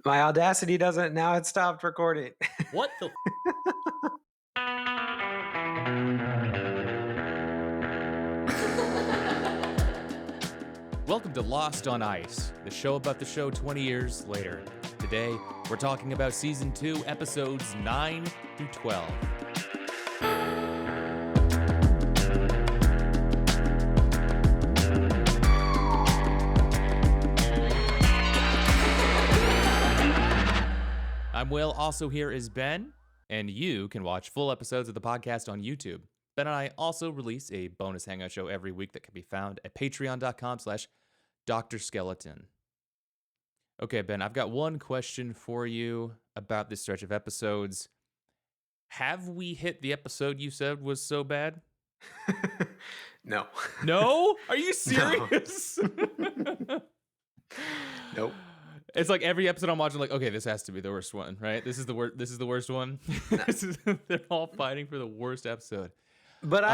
My Audacity doesn't. Now it stopped recording. What the? Welcome to Lost on Ice, the show about the show 20 years later. Today, we're talking about Season 2, Episodes 9 through 12. I'm Will, also here is Ben, and you can watch full episodes of the podcast on YouTube. Ben and I also release a bonus hangout show every week that can be found at patreon.com/Dr. Skeleton. Okay, Ben, I've got one question for you about this stretch of episodes. Have we hit the episode you said was so bad? No. No? Are you serious? Nope. It's like every episode I'm watching, like, okay, this has to be the worst one, right? This is the worst. This is the worst one. They're all fighting for the worst episode. But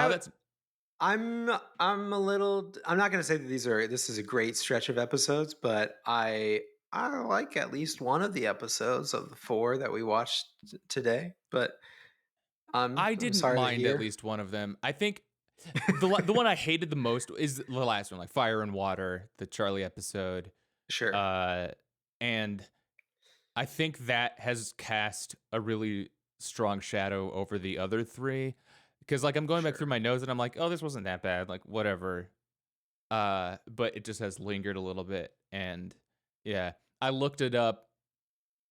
I'm a little. I'm not going to say that this is a great stretch of episodes, but I like at least one of the episodes of the 4 that we watched today. But I didn't sorry mind to hear. at least one of them. I think the one I hated the most is the last one, like Fire and Water, the Charlie episode. Sure. And I think that has cast a really strong shadow over the other 3. Because, like, I'm going back through my notes and I'm like, oh, this wasn't that bad. Like, whatever. But it just has lingered a little bit. And, yeah, I looked it up.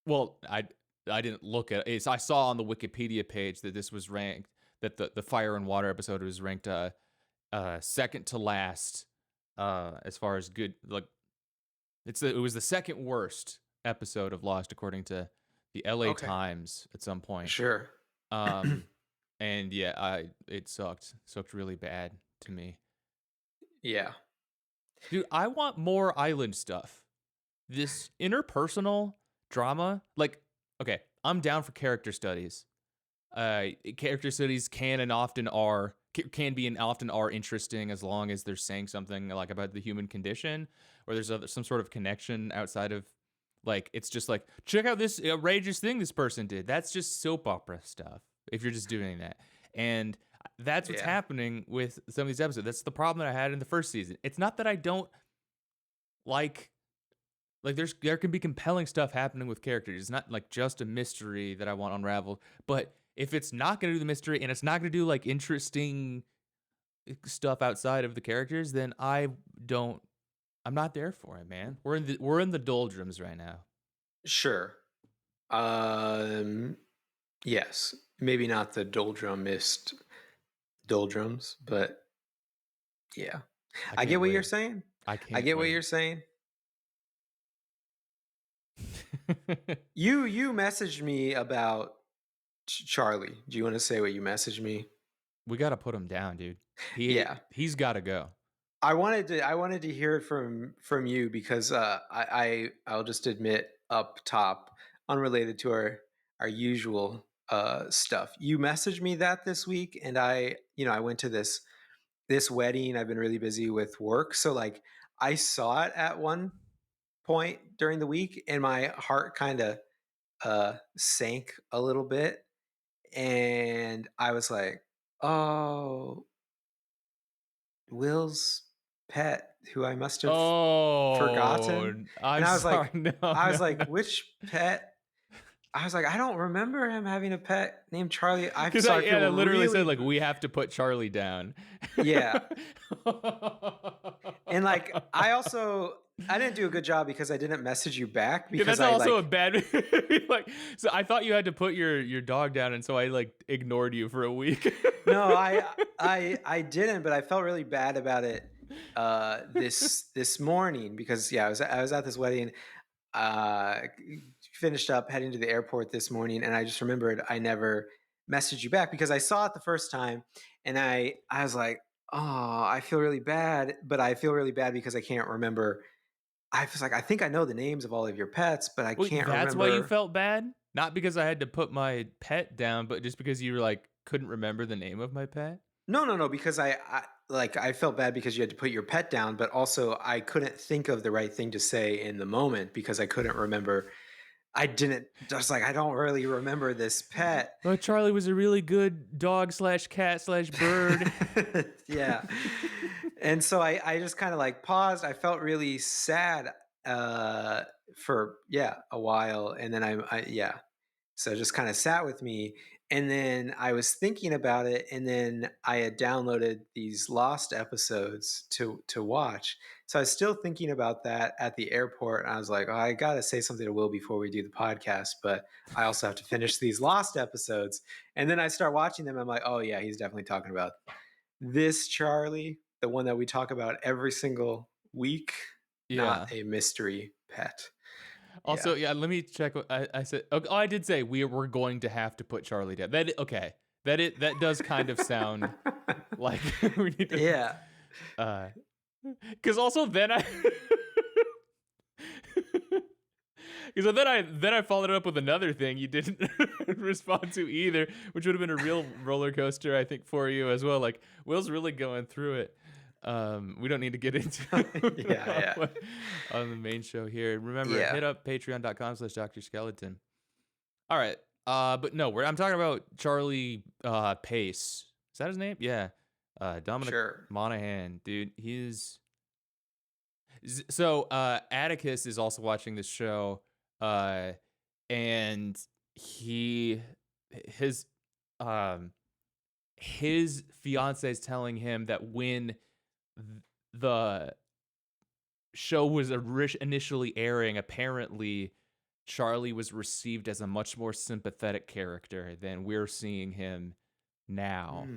Well, I didn't look at it. I saw on the Wikipedia page that this was ranked, that the Fire and Water episode was ranked second to last as far as good, like, it was the second worst episode of Lost according to the LA Times at some point. Sure. And yeah, it sucked really bad to me. Yeah. Dude, I want more island stuff. This interpersonal drama, like, okay, I'm down for character studies. Character studies can be and often are interesting as long as they're saying something like about the human condition, or there's some sort of connection outside of, like, it's just like, check out this outrageous thing this person did. That's just soap opera stuff if you're just doing that. And that's what's happening with some of these episodes. That's the problem that I had in the first season. It's not that I don't like there can be compelling stuff happening with characters. It's not like just a mystery that I want unraveled, but if it's not going to do the mystery and it's not going to do like interesting stuff outside of the characters, then I'm not there for it, man. We're in the doldrums right now. Sure. Yes. Maybe not the doldrums, but yeah. I get what you're saying. I get what you're saying. You messaged me about Charlie. Do you want to say what you messaged me? We got to put him down, dude. He's got to go. I wanted to hear it from you because I'll just admit up top, unrelated to our usual stuff. You messaged me that this week, and I went to this wedding. I've been really busy with work, so like I saw it at one point during the week, and my heart kind of sank a little bit, and I was like, oh, Will's pet, who I must have forgotten. And I was like, like, which pet? I was like, I don't remember him having a pet named Charlie. Because I literally said, like, we have to put Charlie down. Yeah. And like, I didn't do a good job because I didn't message you back. Because that's also a bad. Like, so I thought you had to put your dog down, and so I like ignored you for a week. No, I didn't, but I felt really bad about it this morning because I was at this wedding, finished up heading to the airport this morning, and I just remembered I never messaged you back because I saw it the first time, and I was like, oh, I feel really bad, but I feel really bad because I can't remember. I was like, I think I know the names of all of your pets, but I can't remember. That's why you felt bad? Not because I had to put my pet down, but just because you were like, couldn't remember the name of my pet? No, because I felt bad because you had to put your pet down, but also I couldn't think of the right thing to say in the moment because I couldn't remember I didn't just like I don't really remember this pet. But Charlie was a really good dog slash cat slash bird. Yeah. And so I just kind of like paused. I felt really sad uh for a while, and then I so it just kind of sat with me. And then I was thinking about it, and then I had downloaded these lost episodes to watch. So I was still thinking about that at the airport. And I was like, oh, I gotta say something to Will before we do the podcast, but I also have to finish these lost episodes. And then I start watching them. I'm like, oh yeah, he's definitely talking about this Charlie, the one that we talk about every single week, not Yeah. a mystery pet. Yeah. Also, yeah, let me check what I said. Oh, I did say we're going to have to put Charlie down. Okay. That does kind of sound like we need to Yeah. because also then I because then I followed it up with another thing you didn't respond to either, which would have been a real roller coaster, I think, for you as well. Like Will's really going through it. We don't need to get into Yeah. on the main show here. Remember, Yeah. hit up patreon.com/Dr. Skeleton. All right. But no, I'm talking about Charlie Pace. Is that his name? Yeah. Dominic Sure. Monaghan, dude. So Atticus is also watching this show, and his um his fiance is telling him that when the show was initially airing, apparently Charlie was received as a much more sympathetic character than we're seeing him now.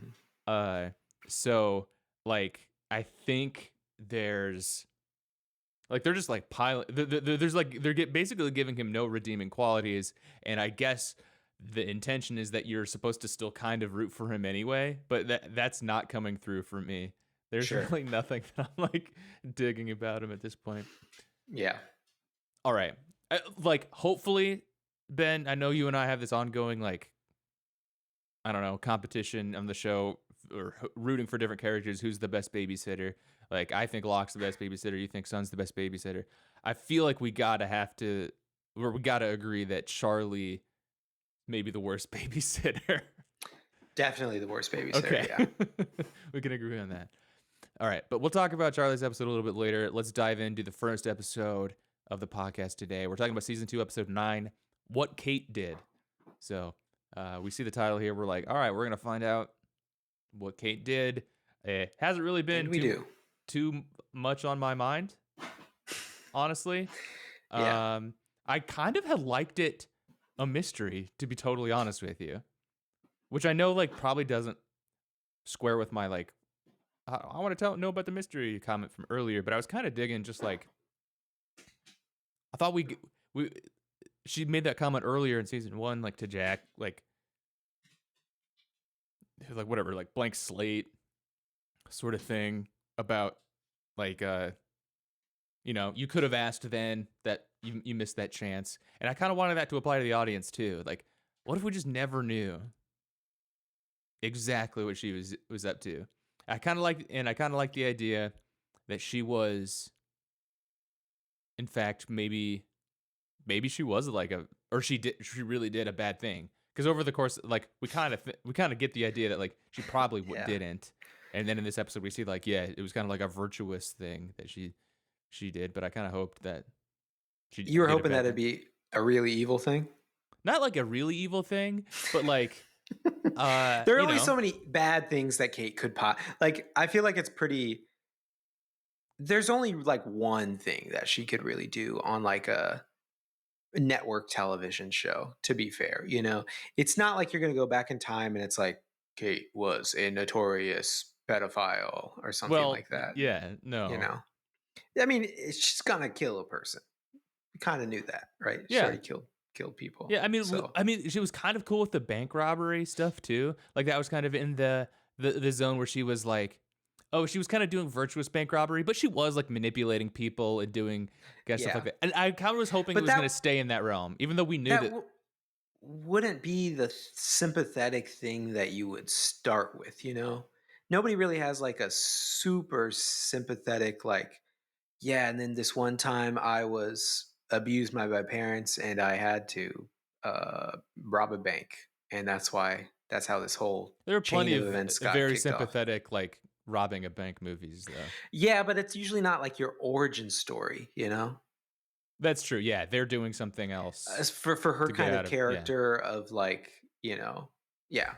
So like I think there's like they're just like piling. There's like basically giving him no redeeming qualities, and I guess the intention is that you're supposed to still kind of root for him anyway. But that's not coming through for me. There's really nothing that I'm like digging about him at this point. Yeah. All right, like hopefully, Ben. I know you and I have this ongoing like I don't know competition on the show or rooting for different characters. Who's the best babysitter? Like I think Locke's the best babysitter. You think Sun's the best babysitter. I feel like we gotta agree that Charlie may be the worst babysitter. Definitely the worst babysitter. Okay. Yeah. We can agree on that. All right, but we'll talk about Charlie's episode a little bit later. Let's dive into the first episode of the podcast today. We're talking about season 2, episode 9, What Kate Did. So we see the title here. We're like, all right, we're gonna find out what Kate did. It hasn't really been too much on my mind, honestly. Yeah. I kind of had liked it a mystery, to be totally honest with you, which I know like probably doesn't square with my like I want to know about the mystery comment from earlier, but I was kind of digging just like I thought she made that comment earlier in season 1 like to Jack like whatever like blank slate sort of thing about like you know, you could have asked then that you missed that chance. And I kind of wanted that to apply to the audience too. Like, what if we just never knew exactly what she was up to? I kind of like the idea that she was, in fact, maybe she was like she really did a bad thing. Because over the course, like we kind of get the idea that like she probably didn't. And then in this episode, we see like it was kind of like a virtuous thing that she did, but I kind of hoped that you were hoping that it'd be a really evil thing. Not like a really evil thing, but like there are only so many bad things that Kate could like. I feel like it's pretty. There's only like one thing that she could really do on like a network television show. To be fair, you know, it's not like you're going to go back in time and it's like Kate was a notorious pedophile or something like that. Yeah, no, you know. I mean, she's gonna kill a person. We kind of knew that, right? Yeah. She already killed people. Yeah, I mean, she was kind of cool with the bank robbery stuff too. Like that was kind of in the zone where she was like, oh, she was kind of doing virtuous bank robbery, but she was like manipulating people and doing stuff like that. And I kind of was hoping it was going to stay in that realm, even though we knew that wouldn't be the sympathetic thing that you would start with. You know, nobody really has like a super sympathetic like. Yeah, and then this one time I was abused by my parents, and I had to rob a bank, and that's how this whole There are chain plenty of of events got very kicked off. sympathetic like robbing a bank movies though. Yeah, but it's usually not like your origin story, you know? That's true. Yeah, they're doing something else As for her to get kind of out of yeah. character of like, you know, yeah,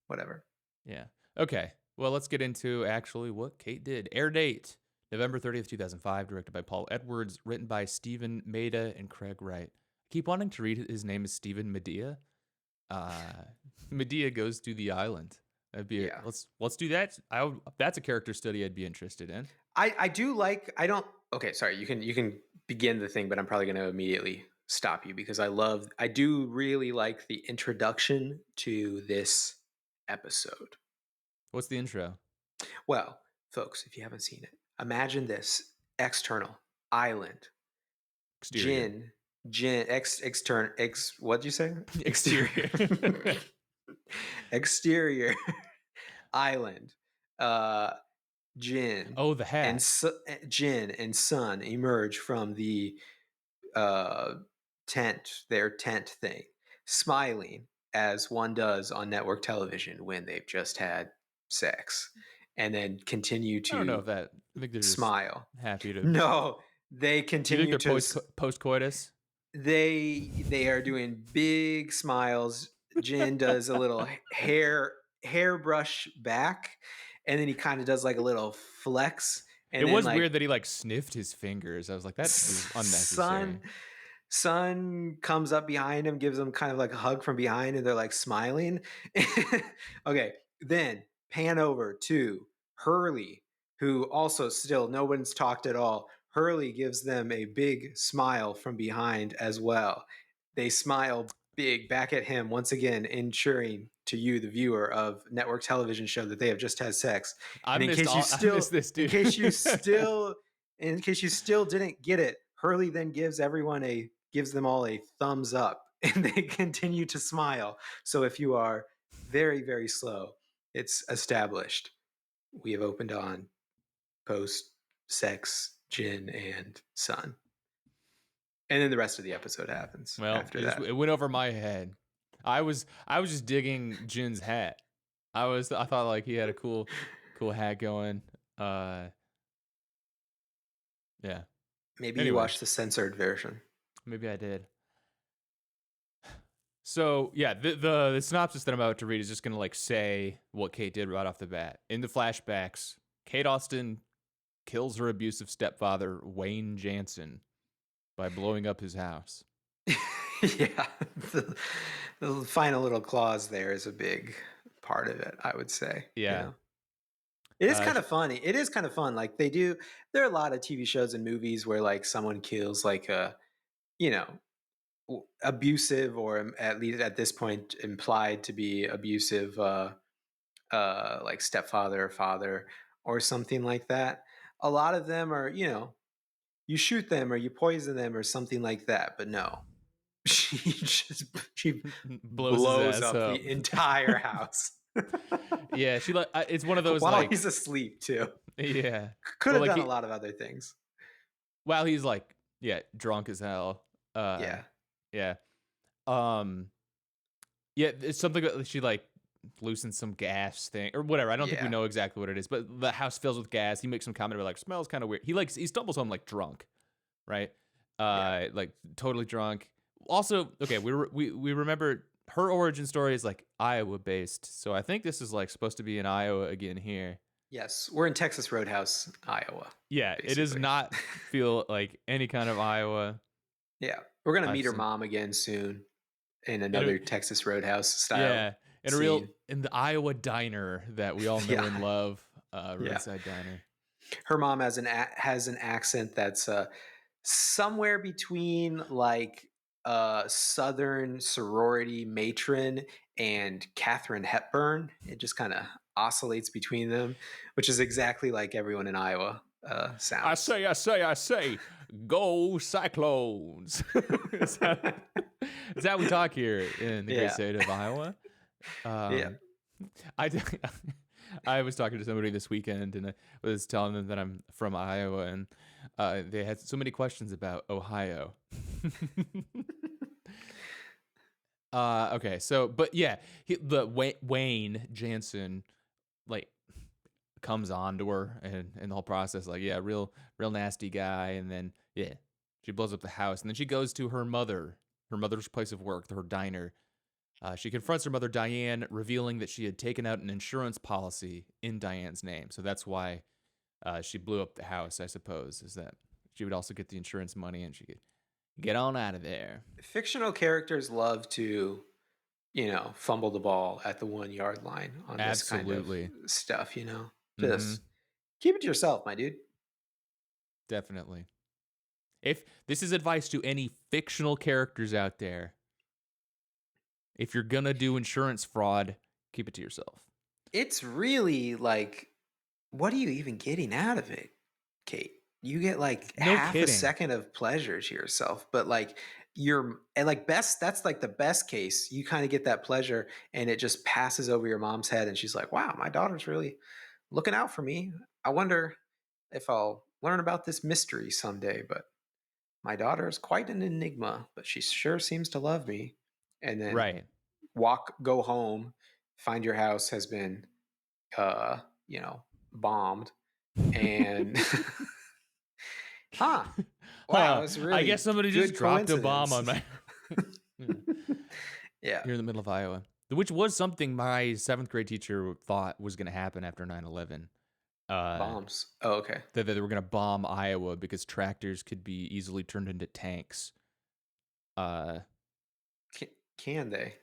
whatever. Yeah. Okay. Well, let's get into actually what Kate did. Air date November 30th, 2005, directed by Paul Edwards, written by Stephen Maeda and Craig Wright. I keep wanting to read his name is Stephen Medea. Uh Medea goes to the island. That'd be Yeah. let's do that. That's a character study I'd be interested in. I do like I don't okay, sorry, you can begin the thing, but I'm probably gonna immediately stop you because I do really like the introduction to this episode. What's the intro? Well, folks, if you haven't seen it, imagine this external island, Exterior. Jin, external, what'd you say? Exterior. Exterior island. Jin Oh, the hat. Jin and Sun emerge from the uh, their tent thing, smiling as one does on network television when they've just had sex, and then continue I don't know to if that. I think they're just smile. happy to. No, they You think continue they're to. post coitus? They are doing big smiles. Jin does a little hairbrush back, and then he kind of does like a little flex, and It then was like weird that he like sniffed his fingers. I was like, that is unnecessary. Sun comes up behind him, gives him kind of like a hug from behind, and they're like smiling. Okay, then pan over to Hurley, who also still no one's talked at all. Hurley gives them a big smile from behind as well. They smile big back at him once again, ensuring to you, the viewer of network television show, that they have just had sex. I And missed this, in dude. case you still didn't get it, Hurley then gives them all a thumbs up, and they continue to smile. So if you are very, very slow, it's established. We have opened on post sex Jin and Sun. And then the rest of the episode happens Well, after that. it went over my head. I was just digging Jin's hat. I thought like he had a cool hat going. Yeah. Maybe you Anyway. watched the censored version. Maybe I did. So yeah, the synopsis that I'm about to read is just gonna like say what Kate did right off the bat. In the flashbacks, Kate Austen kills her abusive stepfather, Wayne Jansen, by blowing up his house. Yeah, the final little clause there is a big part of it, I would say. Yeah. You know? It is kind of funny. It is kind of fun. Like there are a lot of TV shows and movies where like someone kills like a, you know, abusive, or at least at this point implied to be abusive, like stepfather or father or something like that. A lot of them are, you know, you shoot them or you poison them or something like that. But no, she blows his ass up the entire house. Yeah, she like it's one of those while like he's asleep too. Yeah, could have done a lot of other things. While he's like drunk as hell. Yeah. Yeah, it's something that she like loosens some gas thing or whatever. I don't think we know exactly what it is, but the house fills with gas. He makes some comment about like smells kind of weird. He stumbles home like drunk, right? Like totally drunk. Also, okay, we remember her origin story is like Iowa based, so I think this is like supposed to be in Iowa again here. Yes, we're in Texas Roadhouse, Iowa. Yeah, basically. It does not feel like any kind of Iowa. Yeah, we're gonna meet her mom again soon in another Texas Roadhouse style. Yeah, in the Iowa diner that we all know and love, Roadside Diner. Her mom has an accent that's somewhere between like Southern sorority matron and Katharine Hepburn. It just kind of oscillates between them, which is exactly like everyone in Iowa sounds. I say, go Cyclones. Is that we talk here in the great state of Iowa? I was talking to somebody this weekend and I was telling them that I'm from Iowa, and They had so many questions about Ohio. Okay, so but yeah, Wayne Jansen like comes on to her and in the whole process, like, yeah, real nasty guy, and then yeah, she blows up the house, and then she goes to her mother's place of work, her diner. She confronts her mother Diane, revealing that she had taken out an insurance policy in Diane's name. So that's why she blew up the house, I suppose, is that she would also get the insurance money and she could get on out of there. Fictional characters love to, fumble the ball at the 1 yard line on this kind of Absolutely. stuff, Mm-hmm. Just keep it to yourself, my dude. Definitely. If this is advice to any fictional characters out there, if you're gonna do insurance fraud, keep it to yourself. It's really like, what are you even getting out of it, Kate? You get like No half a kidding. second of pleasure to yourself, but like and like best, that's like the best case. You kind of get that pleasure and it just passes over your mom's head and she's like, wow, my daughter's really looking out for me. I wonder if I'll learn about this mystery someday, but my daughter is quite an enigma, but she sure seems to love me. And then Right. go home, find your house has been, uh, bombed, and huh? Wow, it's I really guess somebody just good dropped a bomb coincidence. on my Yeah, here in the middle of Iowa, which was something my 7th grade teacher thought was going to happen after 9/11. bombs. Oh, okay. That they were going to bomb Iowa because tractors could be easily turned into tanks. Uh, Can they?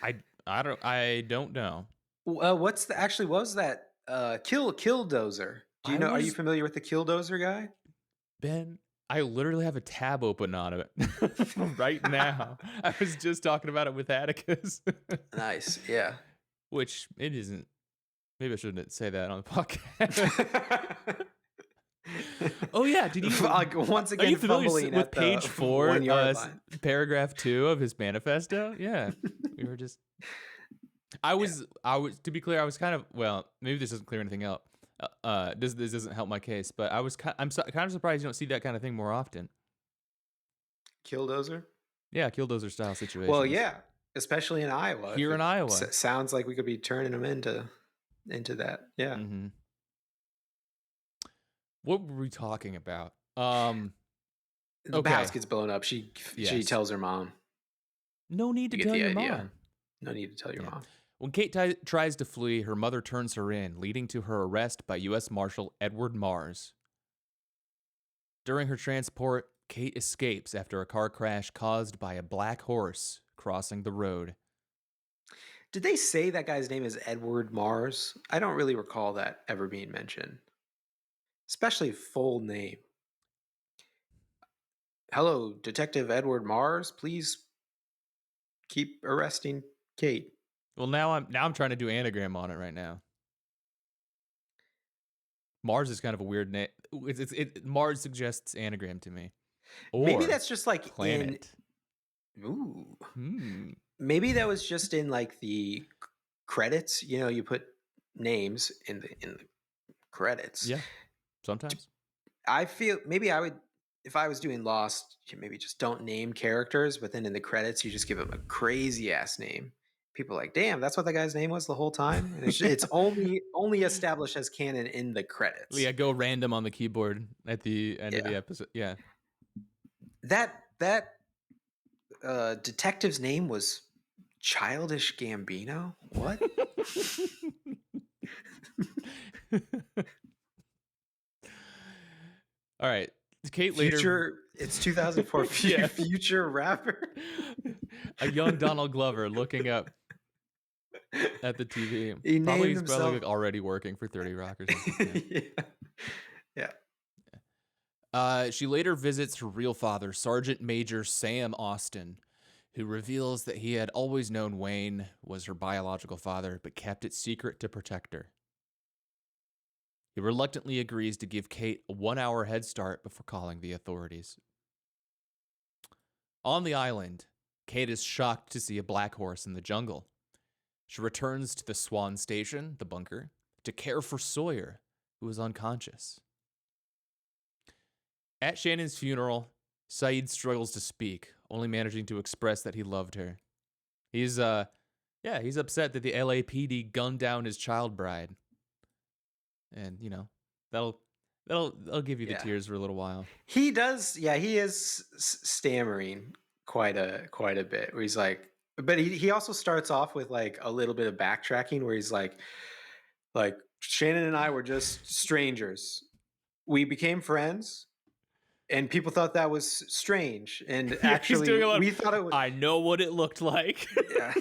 I don't know. What's the actually? What was that? Killdozer. Do you I know? Are you was familiar with the Killdozer guy? Ben. I literally have a tab open on it right now. I was just talking about it with Atticus, Nice. Yeah. which it isn't. Maybe I shouldn't say that on the podcast. Oh yeah, did you? Like, once Are you again familiar fumbling with at the page 4, 1 yard line? paragraph 2 of his manifesto? Yeah, we were just. I Yeah. was. To be clear, I was kind of. Well, maybe this doesn't clear anything up. This doesn't help my case, but I'm kind of surprised you don't see that kind of thing more often. Killdozer. Yeah, killdozer style Well, situations yeah, especially in Iowa. If here in it Iowa. sounds like we could be turning them into that. Yeah. Mm-hmm. What were we talking about? The Okay. house gets blown up. She Yes. tells her mom. No need to You get tell the your idea. mom. No need to tell your Yeah. mom. When Kate tries to flee, her mother turns her in, leading to her arrest by U.S. Marshal Edward Mars. During her transport, Kate escapes after a car crash caused by a black horse crossing the road. Did they say that guy's name is Edward Mars? I don't really recall that ever being mentioned. Especially full name. Hello, Detective Edward Mars. Please keep arresting Kate. Well, now I'm trying to do anagram on it right now. Mars is kind of a weird name. Mars suggests anagram to me. Or Maybe that's just like planet. Ooh. Hmm. Maybe that was just in like the credits. You put names in the credits. Yeah. Sometimes. I feel maybe I would, if I was doing Lost, you maybe just don't name characters, but then in the credits you just give them a crazy ass name. People are like, damn, that's what that guy's name was the whole time. And it's only established as canon in the credits. Yeah, go random on the keyboard at the end of the Yeah. episode. Yeah. That detective's name was Childish Gambino. What? All right. Kate later. Future. It's 2004. Yeah. Future rapper. A young Donald Glover looking up at the TV. He named He's himself. probably like already working for 30 Rock or something. Yeah. She later visits her real father, Sergeant Major Sam Austin, who reveals that he had always known Wayne was her biological father, but kept it secret to protect her. He reluctantly agrees to give Kate a 1-hour head start before calling the authorities. On the island, Kate is shocked to see a black horse in the jungle. She returns to the Swan Station, the bunker, to care for Sawyer, who is unconscious. At Shannon's funeral, Saeed struggles to speak, only managing to express that he loved her. He's he's upset that the LAPD gunned down his child bride. And, that'll give you the Yeah. tears for a little while. He does. Yeah, he is stammering quite a bit. Where he's like, but he also starts off with like a little bit of backtracking where he's like Shannon and I were just strangers. We became friends, and people thought that was strange. And Yeah, he's actually, doing a lot of, we thought it was. I know what it looked like. Yeah.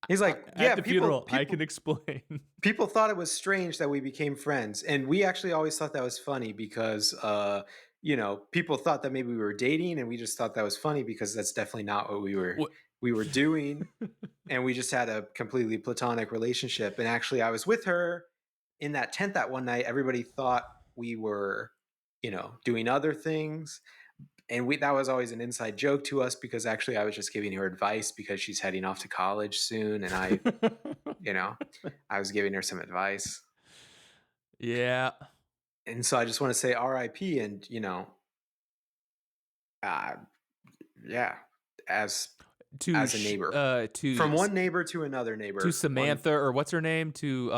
He's like, yeah, At the funeral, I can explain. People thought it was strange that we became friends, and we actually always thought that was funny because people thought that maybe we were dating, and we just thought that was funny because that's definitely not what we were doing. And we just had a completely platonic relationship. And actually, I was with her in that tent that one night. Everybody thought we were doing other things, and that was always an inside joke to us because actually I was just giving her advice because she's heading off to college soon, and I I was giving her some advice. Yeah. And so I just want to say RIP, and yeah, as a neighbor, from one neighbor to another neighbor, to Samantha, or what's her name, to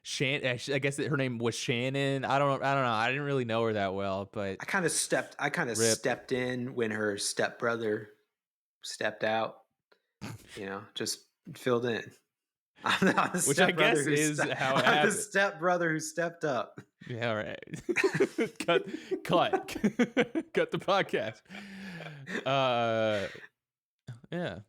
Shannon. I guess her name was Shannon. I don't know. I didn't really know her that well, but I kind of stepped in when her stepbrother stepped out. Just filled in. Which I guess is how it happened. The stepbrother who stepped up. Yeah, all right. cut the podcast. Yeah.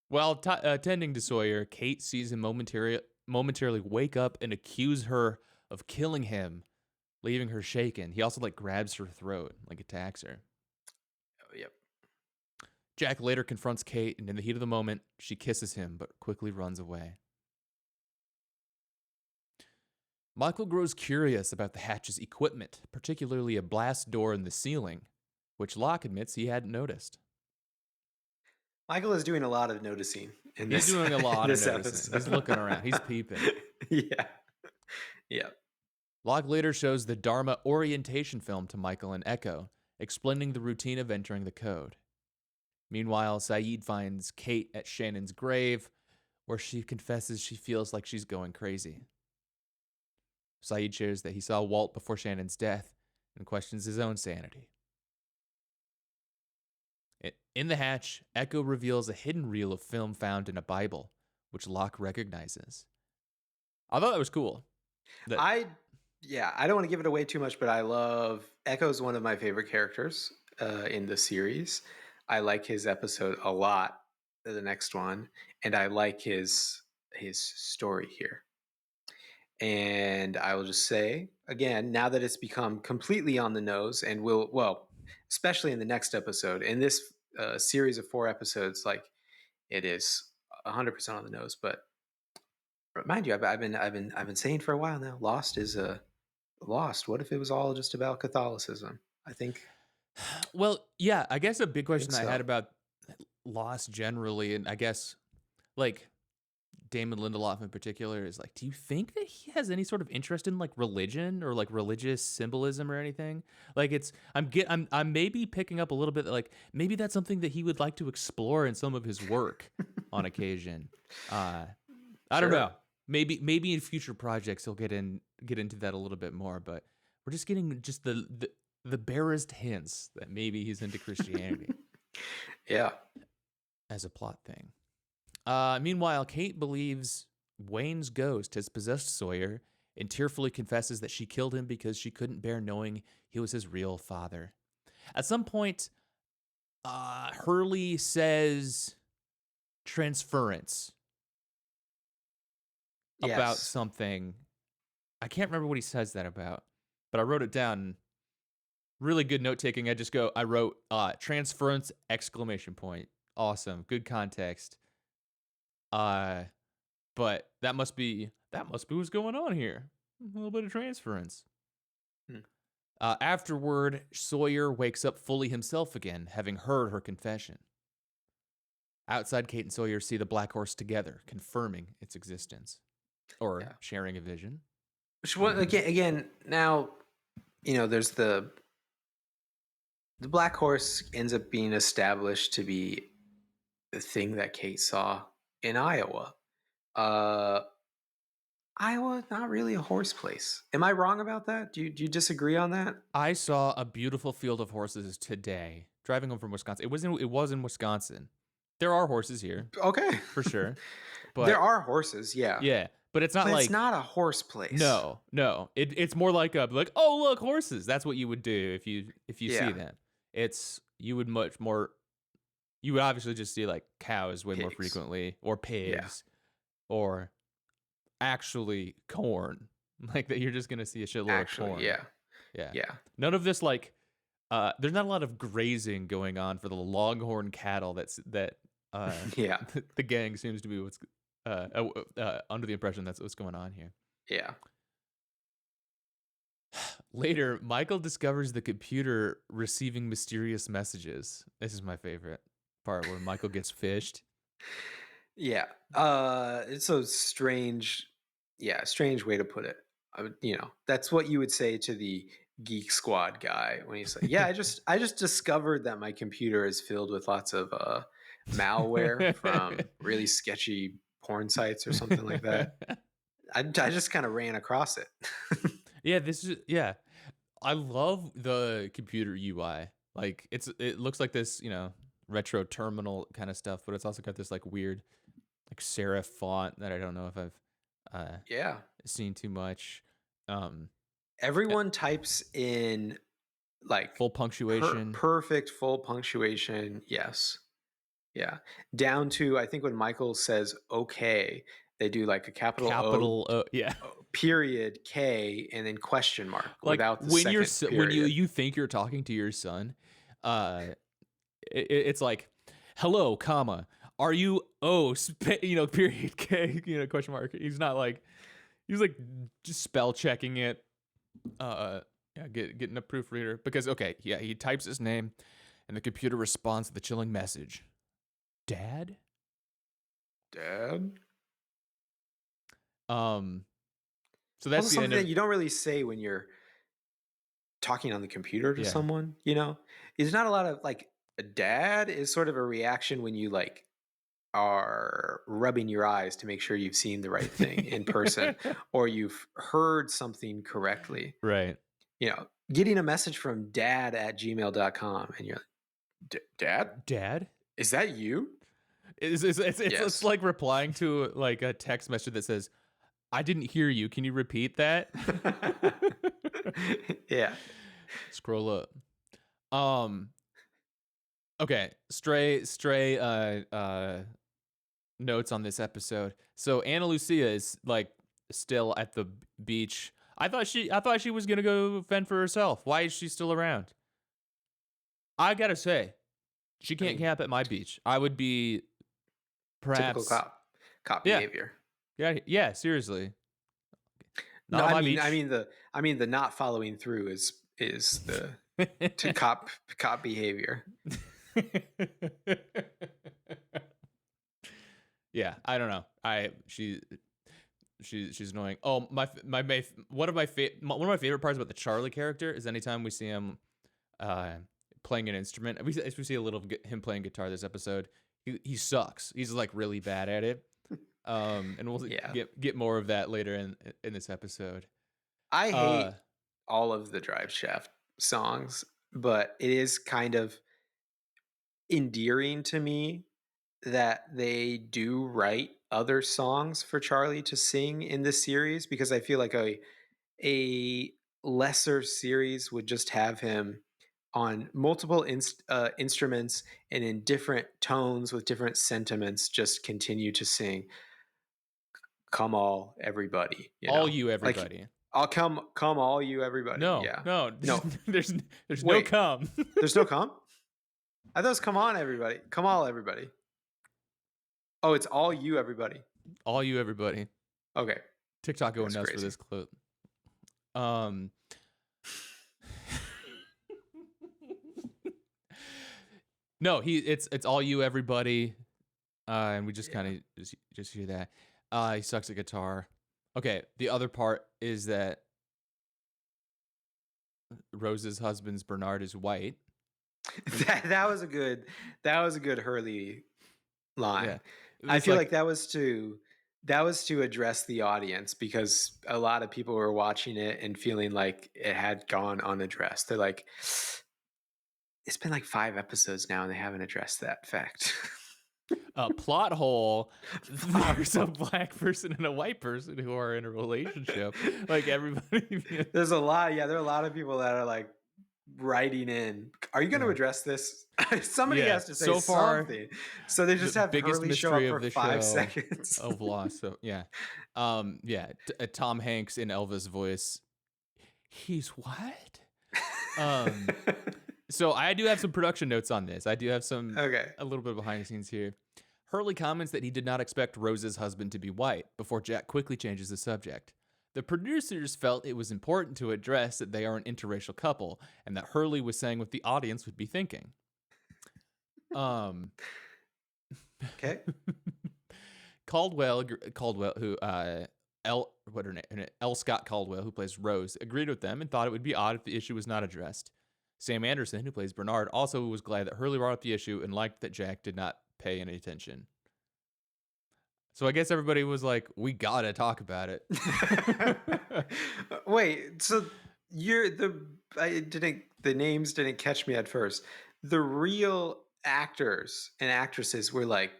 While tending to Sawyer, Kate sees him momentarily wake up and accuse her of killing him, leaving her shaken. He also grabs her throat, attacks her. Oh, yep. Jack later confronts Kate, and in the heat of the moment, she kisses him, but quickly runs away. Michael grows curious about the hatch's equipment, particularly a blast door in the ceiling, which Locke admits he hadn't noticed. Michael is doing a lot of noticing in this. He's doing a lot of noticing. Episode. He's looking around. He's peeping. Yeah. Yeah. Locke later shows the Dharma orientation film to Michael and Echo, explaining the routine of entering the code. Meanwhile, Saeed finds Kate at Shannon's grave, where she confesses she feels like she's going crazy. Saeed shares that he saw Walt before Shannon's death and questions his own sanity. In the hatch, Echo reveals a hidden reel of film found in a Bible, which Locke recognizes. I thought that was cool. I don't want to give it away too much, but I love Echo's one of my favorite characters in the series. I like his episode a lot, the next one, and I like his story here. And I will just say again, now that it's become completely on the nose, and especially in the next episode, in this series of 4 episodes, it is 100% on the nose. But mind you, I've been saying for a while now, Lost is Lost. What if it was all just about Catholicism? I think. Well, yeah, I guess a big question I had about Lost generally, and I guess Damon Lindelof in particular, is do you think that he has any sort of interest in religion or religious symbolism or anything? I'm maybe picking up a little bit maybe that's something that he would like to explore in some of his work on occasion. I don't know. Maybe in future projects he'll get into that a little bit more, but we're just getting the barest hints that maybe he's into Christianity. Yeah. As a plot thing. Meanwhile, Kate believes Wayne's ghost has possessed Sawyer and tearfully confesses that she killed him because she couldn't bear knowing he was his real father. At some point, Hurley says transference about something. I can't remember what he says that about, but I wrote it down. Really good note taking. I wrote transference ! Awesome. Good context. But that must be what's going on here. A little bit of transference. Afterward, Sawyer wakes up fully himself again, having heard her confession. Outside, Kate and Sawyer see the Black Horse together, confirming its existence. Or sharing a vision. Again, now, there's the black horse ends up being established to be the thing that Kate saw in Iowa. Uh, Iowa, not really a horse place. Am I wrong about that? Do you disagree on that? I saw a beautiful field of horses today driving home from Wisconsin. It was in Wisconsin. There are horses here Okay, for sure, there but are horses, yeah, yeah, but it's not but it's like not a horse place. no. It's more like a like, oh look, horses. That's what you would do if you see Yeah, them. It's you would much more. You would obviously just see like cows way more pigs. frequently, or Yeah, pigs, or actually corn. Like that, you're just gonna see a shitload of actually, corn. yeah, Yeah. yeah, None of this like there's not a lot of grazing going on for the longhorn cattle that yeah, the gang seems to be what's under the impression that's what's going on here. yeah. Later, Michael discovers the computer receiving mysterious messages. This is my favorite part where Michael gets fished. Yeah. It's a strange, yeah, strange way to put it. That's what you would say to the Geek Squad guy when he's like, "Yeah, I just discovered that my computer is filled with lots of malware from really sketchy porn sites or something like that. I just kind of ran across it." Yeah, yeah. I love the computer UI. Like it looks like this, retro terminal kind of stuff, but it's also got this like weird like serif font that I don't know if I've uh Yeah. seen too much. Um eh, Everyone types in like Full punctuation, perfect full punctuation. Yes. Yeah. Down to, I think when Michael says okay, they do like a capital O, capital yeah. period K and then question mark Like without the when second when you period. you think you're talking to your son, uh it's like hello, comma, are you period K, question mark. He's like just spell checking it. Yeah, getting a proofreader because okay, yeah, he types his name and the computer responds to the chilling message. Dad? Dad? Um so Also that's the end something that of you don't really say when you're talking on the computer to yeah. someone, There's not a lot of like a dad is sort of a reaction when you like are rubbing your eyes to make sure you've seen the right thing in person or you've heard something correctly. Right. Getting a message from dad@gmail.com and you're like, Dad? Dad? Is that you? It's Yes. like replying to like a text message that says, "I didn't hear you. Can you repeat that?" Yeah. Scroll up. Um okay, stray notes on this episode. So Anna Lucia is like still at the beach. I thought she was going to go fend for herself. Why is she still around? I got to say, she I can't mean, camp at my beach. I would be typical perhaps cop yeah. behavior. Yeah, seriously. No, Not on I my mean, I beach. mean the not following through is the to cop behavior. Yeah, I don't know. She's annoying. Oh, one of my favorite parts about the Charlie character is anytime we see him uh playing an instrument. We see a little of him playing guitar this episode. He sucks. He's like really bad at it. And we'll Yeah. get more of that later in this episode. I Uh hate all of the Drive Shaft songs, but it is kind of endearing to me that they do write other songs for Charlie to sing in this series because I feel like a lesser series would just have him on multiple instruments and in different tones with different sentiments just continue to sing come all everybody, all you like everybody. I'll come all you everybody. No, Yeah. no, No, there's no wait, come. there's no come. I thought it was come on everybody, come all everybody. Oh, it's all you everybody. All you everybody. Okay. TikTok going That's nuts for crazy. this clip. Um No, it's all you everybody. And we just Yeah. kind of just hear that. He sucks at guitar. Okay, the other part is that Rose's husband's Bernard is white. That was a good Hurley Yeah. line. It I was feel like, like that was to address the audience because a lot of people were watching it and feeling like it had gone unaddressed. They're like, it's been like 5 episodes now and they haven't addressed that fact. a plot hole. Plot There's a hole. black person and a white person who are in a relationship. Like everybody. There's a lot. Yeah, there are a lot of people that are like writing in. Are you going to Yeah. address this? Somebody Yeah. has to say So far, something. So they the just have biggest Hurley show mystery up of for the 5 show seconds. of Lost. So yeah. Yeah. Tom Hanks in Elvis voice. He's what? Um, so I do have some production notes on this. I do have Okay. a little bit behind the scenes here. Hurley comments that he did not expect Rose's husband to be white before Jack quickly changes the subject. The producers felt it was important to address that they are an interracial couple and that Hurley was saying what the audience would be thinking. Okay. Caldwell, who L. Scott Caldwell, who plays Rose, agreed with them and thought it would be odd if the issue was not addressed. Sam Anderson, who plays Bernard, also was glad that Hurley brought up the issue and liked that Jack did not pay any attention. So I guess everybody was like, "We gotta talk about it." Wait, so the names didn't catch me at first. The real actors and actresses were like,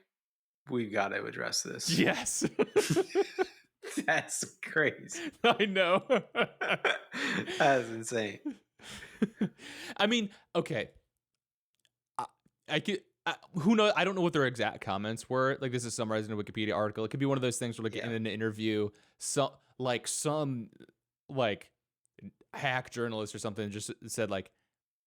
we've got to address this. Yes. That's crazy. I know. That's insane. I mean, okay. I could. Who knows? I don't know what their exact comments were. Like, this is summarized in a Wikipedia article. It could be one of those things where, like, in an interview, some hack journalist or something just said, like,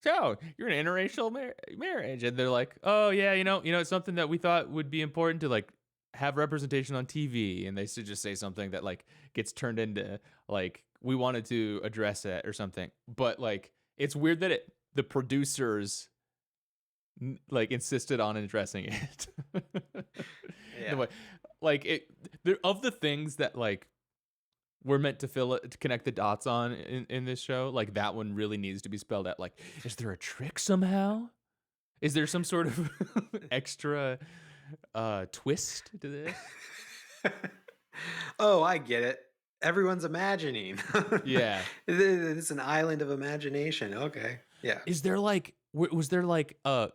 "So you're an interracial marriage," and they're like, "Oh yeah, it's something that we thought would be important to like have representation on TV," and they should just say something that like gets turned into like we wanted to address it or something. But like, it's weird that the producers like insisted on addressing it. Yeah. Like of the things that like we're meant to connect the dots on in this show, like that one really needs to be spelled out. Like, is there a trick somehow? Is there some sort of extra twist to this? Oh, I get it. Everyone's imagining. Yeah. It's an island of imagination. Okay. Yeah. Is there like was there like a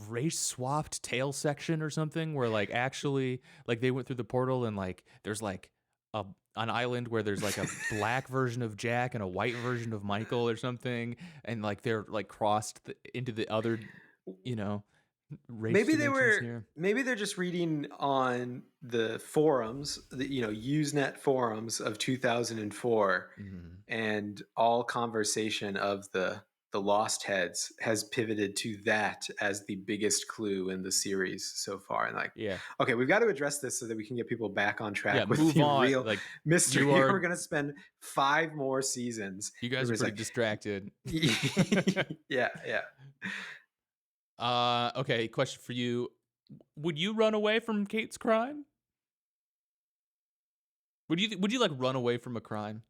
race swapped tail section or something where like actually like they went through the portal and like there's like an island where there's like a black version of Jack and a white version of Michael or something, and like they're like crossed into the other, race Maybe here. maybe they're just reading on the forums, the Usenet forums of 2004, and all conversation of the Lost Heads has pivoted to that as the biggest clue in the series so far. And like, Yeah. okay, we've got to address this so that we can get people back on track with move the on. real Like, mystery. We're gonna spend 5 more seasons. You guys are pretty distracted. Yeah. Okay, question for you. Would you run away from Kate's crime? Would you like run away from a crime?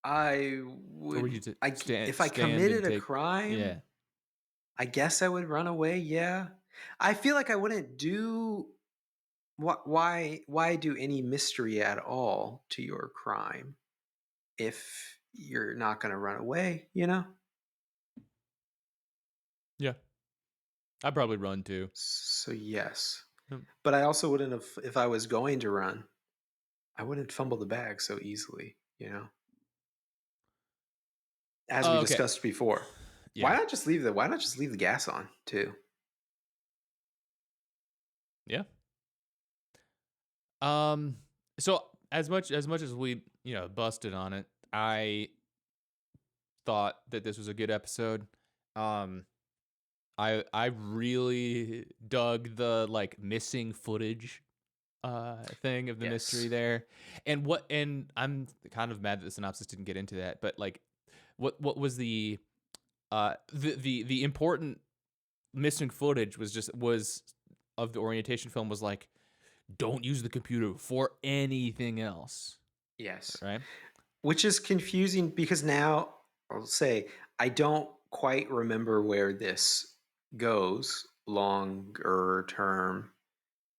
I would. Or would you If I committed a crime, yeah, I guess I would run away. Yeah, I feel like I wouldn't do. Why do any mystery at all to your crime if you're not going to run away? Yeah, I'd probably run too. So yes, but I also wouldn't have if I was going to run. I wouldn't fumble the bag so easily. As we discussed before. Yeah. Why not just leave the gas on too? Yeah. So as much as we, busted on it, I thought that this was a good episode. I really dug the like missing footage thing of the mystery there. And I'm kind of mad that the synopsis didn't get into that, but like what was the important missing footage was of the orientation film was like, don't use the computer for anything else. Yes. Right. Which is confusing because now I'll say I don't quite remember where this goes longer term.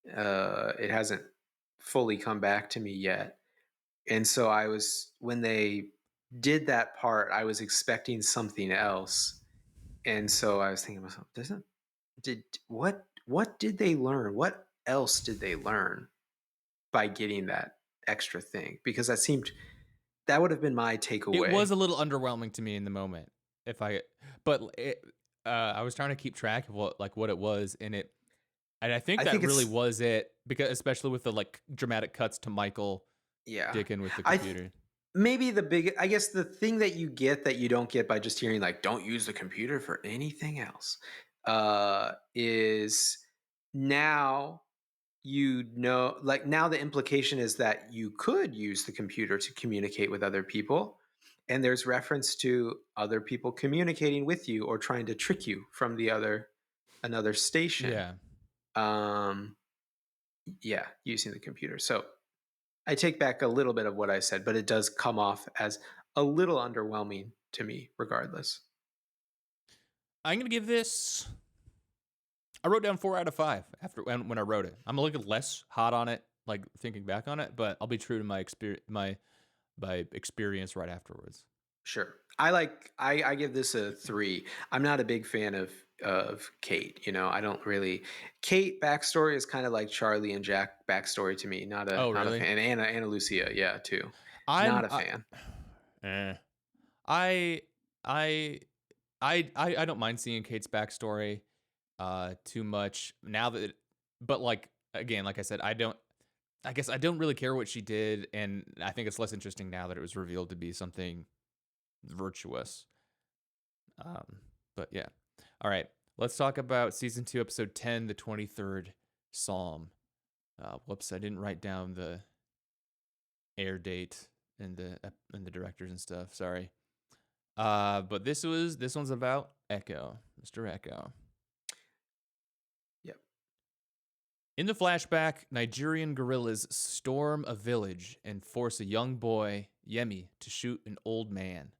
It hasn't fully come back to me yet. And so I was when they did that part, I was expecting something else. And so I was thinking to myself, doesn't did what did they learn? What else did they learn by getting that extra thing? Because that would have been my It was takeaway. a little underwhelming to me in the moment. If I, but I was trying to keep track of what it was, and I think I that think really it's was it because especially with the like dramatic cuts to Michael yeah. dicking with the I th- computer. Maybe the big I guess the thing that you get that you don't get by just hearing like don't use the computer for anything else is now you know like now the implication is that you could use the computer to communicate with other people, and there's reference to other people communicating with you or trying to trick you from the other another station. Yeah. um yeah, using the computer. So I take back a little bit of what I said, but it does come off as a little underwhelming to me regardless. I'm gonna give this. I wrote down 4 out of 5 after when I wrote it. I'm a little less hot on it, like thinking back on it, but I'll be true to my experience right afterwards. Sure. I give this a 3. I'm not a big fan of Kate, you know. I don't really Kate backstory is kind of like Charlie and Jack backstory to me. Oh, Not a really? fan. Anna Lucia, yeah, too. I'm Not a fan. eh. I I I don't mind seeing Kate's backstory too much now that but like again, like I said, I guess I don't really care what she did, and I think it's less interesting now that it was revealed to be something virtuous. Um, but yeah. All right. Let's talk about season 2, episode 10, the 23rd Psalm. Whoops, I didn't write down the air date and the directors and stuff. Sorry. But this one's about Echo, Mr. Echo. Yep. In the flashback, Nigerian guerrillas storm a village and force a young boy, Yemi, to shoot an old man.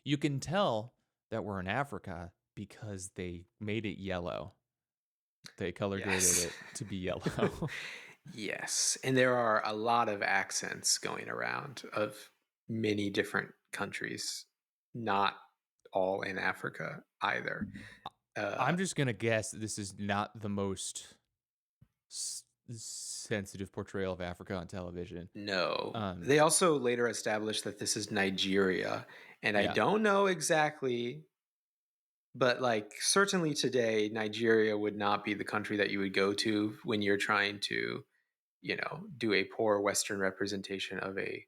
You can tell that we're in Africa because they made it yellow. They color graded Yes. it to be yellow. Yes. And there are a lot of accents going around of many different countries, not all in Africa either. Uh, I'm just gonna guess this is not the most sensitive portrayal of Africa on television. no. Um, They also later established that this is Nigeria, and I yeah, don't know exactly, but like certainly today, Nigeria would not be the country that you would go to when you're trying to, you know, do a poor Western representation of a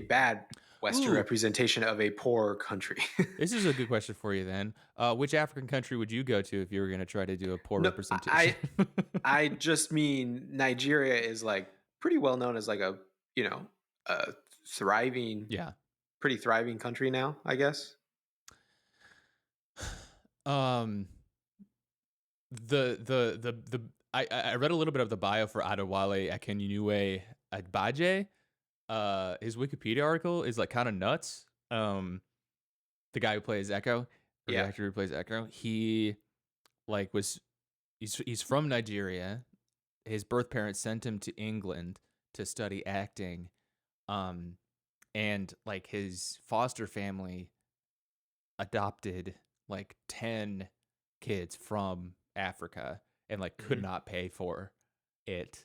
bad Western ooh, representation of a poor country. this is a good question for you then. Which African country would you go to if you were gonna try to do a poor No, representation? I just mean Nigeria is like pretty well known as like a, you know, a thriving, Yeah. pretty thriving country now, I guess. Um, the I read a little bit of the bio for Adewale Akinwumi Agbaje. His Wikipedia article is like kind of nuts. The guy who plays Echo, or the Yeah. actor who plays Echo, he like was he's from Nigeria. His birth parents sent him to England to study acting. Um, and like his foster family adopted like 10 kids from Africa and like could Mhm. not pay for it.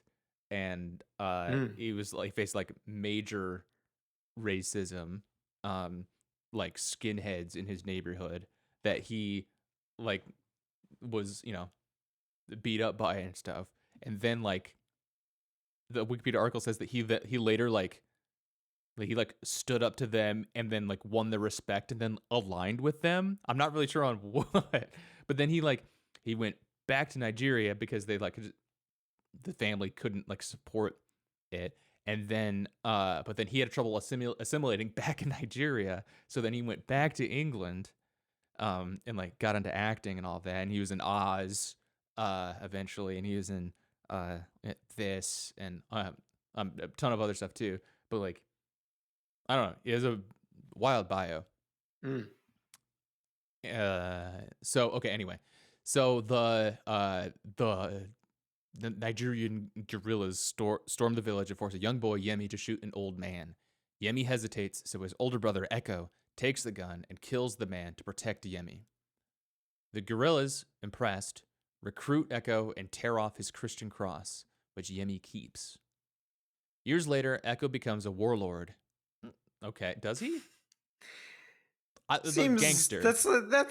And Mm. he was like faced like major racism, um, like skinheads in his neighborhood that he like was, beat up by and stuff. And then like the Wikipedia article says that he later like he like stood up to them and then like won their respect and then aligned with them. I'm not really sure on what, but then he went back to Nigeria because they like the family couldn't like support it. And then but then he had trouble assimilating back in Nigeria. So then he went back to England and like got into acting and all that. And he was in Oz eventually, and he was in this and a ton of other stuff too. But like I don't know. He has a wild bio. Mm. So okay, anyway. So the Nigerian guerrillas storm the village and force a young boy, Yemi, to shoot an old man. Yemi hesitates, so his older brother, Echo, takes the gun and kills the man to protect Yemi. The guerrillas, impressed, recruit Echo and tear off his Christian cross, which Yemi keeps. Years later, Echo becomes a warlord. Okay, does he? The Seems gangster. that's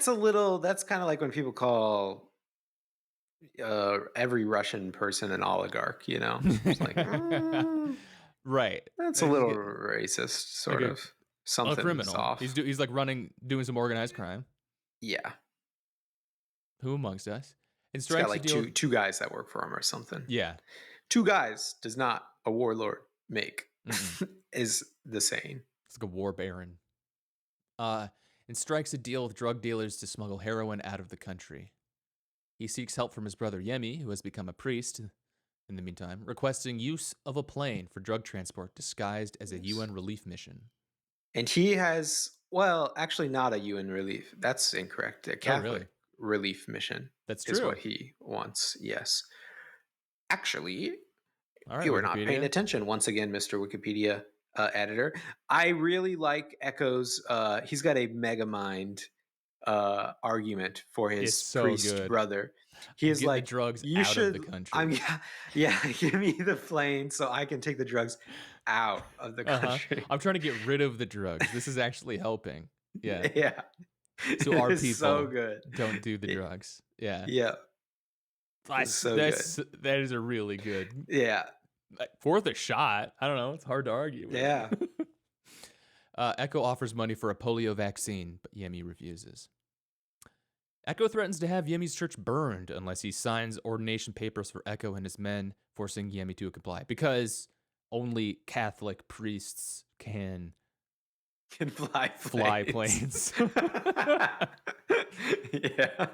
a little, that's kind of like when people call every Russian person an oligarch, you know? It's like, Right. that's a little racist, like sort of. a Something's criminal. off. He's like doing some organized crime. Yeah. Who amongst us? And He's got strikes a like deal. two guys that work for him or something. Yeah. Two guys does not a warlord make, Mm-mm. is the saying. It's like a war baron. And strikes a deal with drug dealers to smuggle heroin out of the country. He seeks help from his brother Yemi, who has become a priest in the meantime, requesting use of a plane for drug transport disguised as a UN relief mission. And he has, well, actually not a UN relief. That's incorrect. A Catholic relief mission. That's is true. what he wants. Yes. Actually, All right, you were not Wikipedia. paying attention. Once again, Mr. Wikipedia editor. I really like Echo's. He's got a mega mind argument for his It's so priest good. brother. He is Get like, the drugs you out should. of the country. Yeah, give me the plane so I can take the drugs out of the country. I'm trying to get rid of the drugs. This is actually helping. Yeah. Yeah. So our It's people so good. don't do the drugs. Yeah. Yeah. It's so good. That is a really good. Yeah. Worth a shot. I don't know. It's hard to argue with. Yeah. Echo offers money for a polio vaccine, but Yemi refuses. Echo threatens to have Yemi's church burned unless he signs ordination papers for Echo and his men, forcing Yemi to comply. Because only Catholic priests can fly planes. Yeah.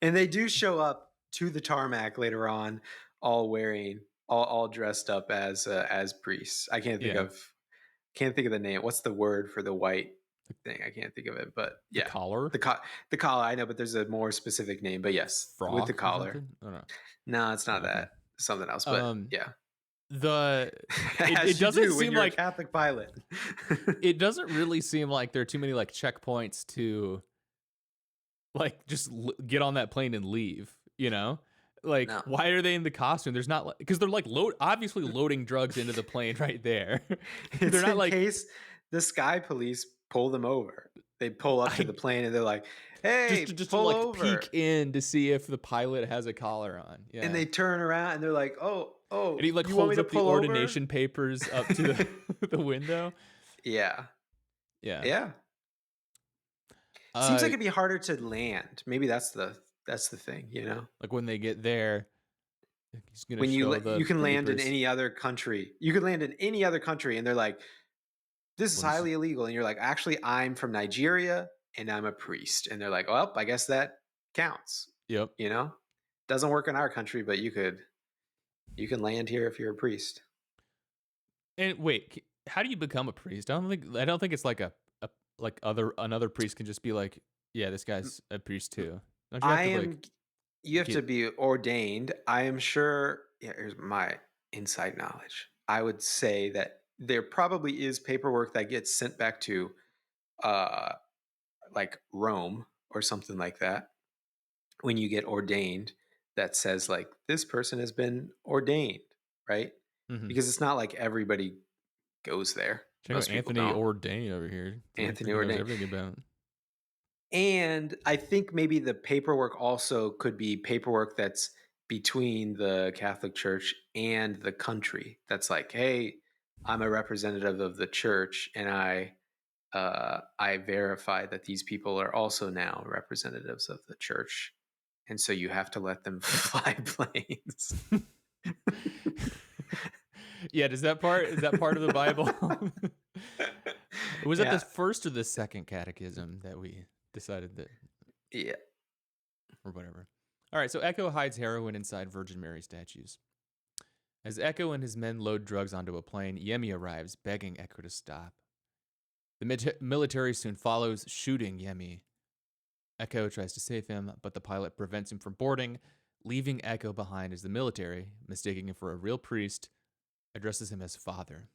And they do show up to the tarmac later on, all wearing, all dressed up as priests. I can't think of the name. What's the word for the white thing? I can't think of it, but yeah, the collar. The collar. I know, but there's a more specific name. But yes, Frock with the collar. I don't know. No, it's not that. Something else. But yeah. It doesn't seem like a Catholic pilot. It doesn't really seem like there are too many like checkpoints to like just get on that plane and leave, you know? Like, no. Why are they in the costume? There's not, because they're like obviously loading drugs into the plane right there. They're not in case the sky police pull them over. They pull up to the plane and they're like, "Hey, just pull to, like, over." Peek in to see if the pilot has a collar on. Yeah. And they turn around and they're like, "Oh." And he like holds up the ordination papers up to the window. Yeah. Yeah. Yeah. Seems like it'd be harder to land. Maybe that's the thing, you know? Like when they get there, he's gonna you can land in any other country. You could land in any other country and they're like, "This is highly illegal." And you're like, "Actually, I'm from Nigeria and I'm a priest." And they're like, "Well, I guess that counts." Yep. You know? Doesn't work in our country, but you can land here if you're a priest. And wait, how do you become a priest? I don't think it's like another priest can just be like, "Yeah, this guy's a priest too." You have to be ordained. I am sure. Yeah, here's my inside knowledge. I would say that there probably is paperwork that gets sent back to, like Rome or something like that, when you get ordained, that says like this person has been ordained, right? Mm-hmm. Because it's not like everybody goes there. Check out Anthony Bourdain over here. Anthony Bourdain. Everything about. And I think maybe the paperwork also could be paperwork that's between the Catholic Church and the country. That's like, "Hey, I'm a representative of the church, and I verify that these people are also now representatives of the church, and so you have to let them fly planes." Yeah, is that part of the Bible? Was that the first or the second catechism that we decided that? Yeah. Or whatever. All right, so Echo hides heroin inside Virgin Mary statues. As Echo and his men load drugs onto a plane, Yemi arrives, begging Echo to stop. The military soon follows, shooting Yemi. Echo tries to save him, but the pilot prevents him from boarding, leaving Echo behind as the military, mistaking him for a real priest, addresses him as father.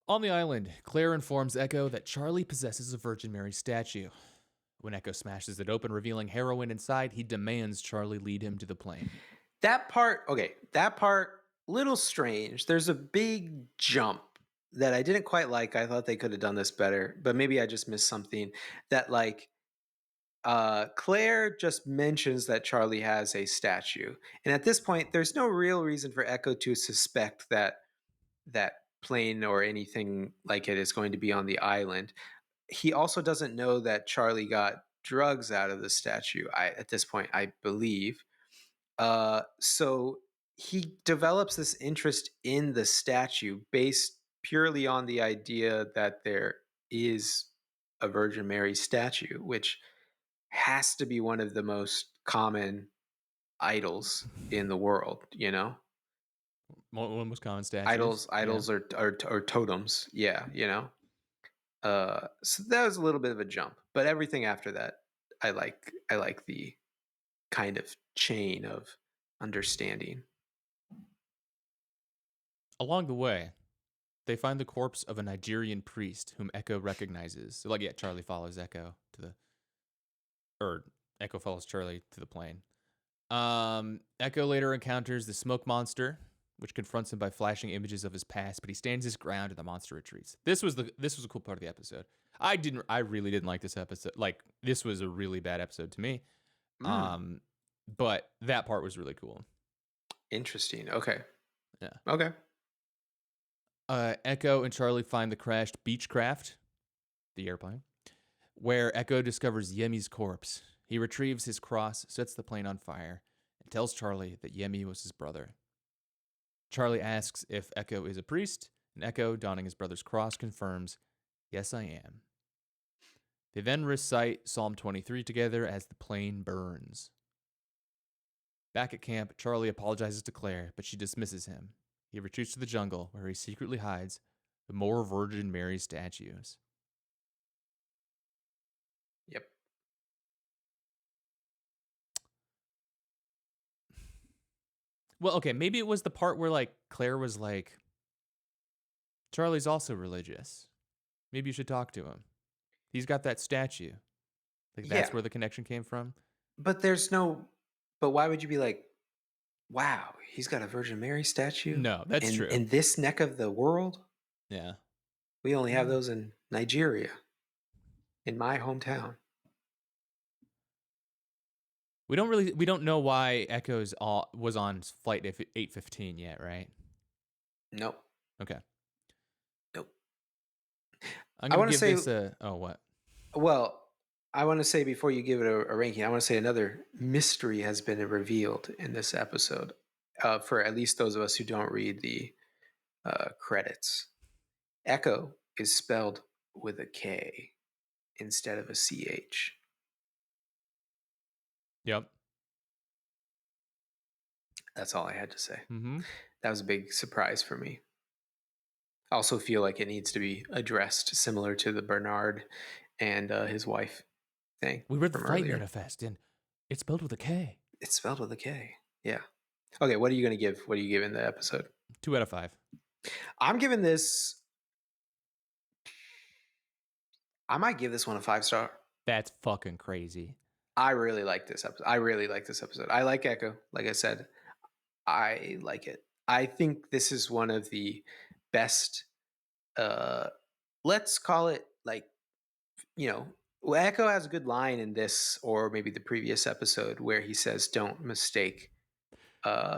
On the island, Claire informs Echo that Charlie possesses a Virgin Mary statue. When Echo smashes it open, revealing heroin inside, he demands Charlie lead him to the plane. That part, okay, that part, little strange. There's a big jump that I didn't quite like. I thought they could have done this better, but maybe I just missed something. That like Claire just mentions that Charlie has a statue, and at this point, there's no real reason for Echo to suspect that plane or anything like it is going to be on the island. He also doesn't know that Charlie got drugs out of the statue. At this point, I believe. So he develops this interest in the statue based purely on the idea that there is a Virgin Mary statue, which has to be one of the most common idols in the world, you know? One of the most common statues. Idols or totems, yeah, you know? So that was a little bit of a jump, but everything after that, I like the kind of chain of understanding. Along the way, they find the corpse of a Nigerian priest whom Echo recognizes. So, like, yeah, Charlie follows Echo to the, or Echo follows Charlie to the plane. Echo later encounters the smoke monster, which confronts him by flashing images of his past, but he stands his ground and the monster retreats. This was a cool part of the episode. I really didn't like this episode. Like, this was a really bad episode to me. But that part was really cool. Interesting. Okay. Yeah. Okay. Echo and Charlie find the crashed Beechcraft, the airplane, where Echo discovers Yemi's corpse. He retrieves his cross, sets the plane on fire, and tells Charlie that Yemi was his brother. Charlie asks if Echo is a priest, and Echo, donning his brother's cross, confirms, "Yes, I am." They then recite Psalm 23 together as the plane burns. Back at camp, Charlie apologizes to Claire, but she dismisses him. He retreats to the jungle, where he secretly hides the more Virgin Mary statues. Yep. Well, okay, maybe it was the part where, like, Claire was like, Charlie's also religious. Maybe you should talk to him. He's got that statue. Like, that's Yeah. where the connection came from. But there's no. But why would you be like, wow, he's got a Virgin Mary statue? No, that's true. In this neck of the world? Yeah. We only have those in Nigeria, in my hometown. We don't know why Echoes was on flight 815 yet, right? Nope. Okay. Nope. I'm going to give this a, oh, what? Well, I want to say before you give it a ranking, I want to say another mystery has been revealed in this episode, for at least those of us who don't read the credits. Echo is spelled with a K instead of a CH. Yep. That's all I had to say. Mm-hmm. That was a big surprise for me. I also feel like it needs to be addressed, similar to the Bernard and his wife thing. We read the Flight earlier. Manifest, and it's spelled with a K. It's spelled with a K. Yeah. Okay, what are you going to give? What are you giving the episode? 2 out of 5. I'm giving this. I might give this one a 5-star. That's fucking crazy. I really like this episode. I like Echo. Like I said, I like it. I think this is one of the best. Let's call it like, Echo has a good line in this, or maybe the previous episode, where he says, "Don't mistake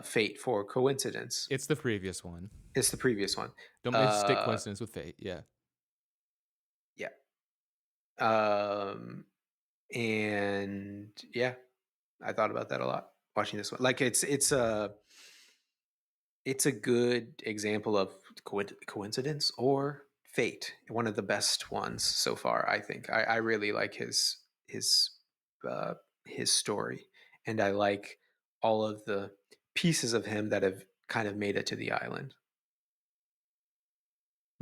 fate for coincidence." It's the previous one. It's the previous one. Don't mistake coincidence with fate. Yeah. Yeah. And yeah, I thought about that a lot watching this one. Like it's a good example of coincidence or fate. One of the best ones so far, I think. I really like his story, and I like all of the pieces of him that have kind of made it to the island.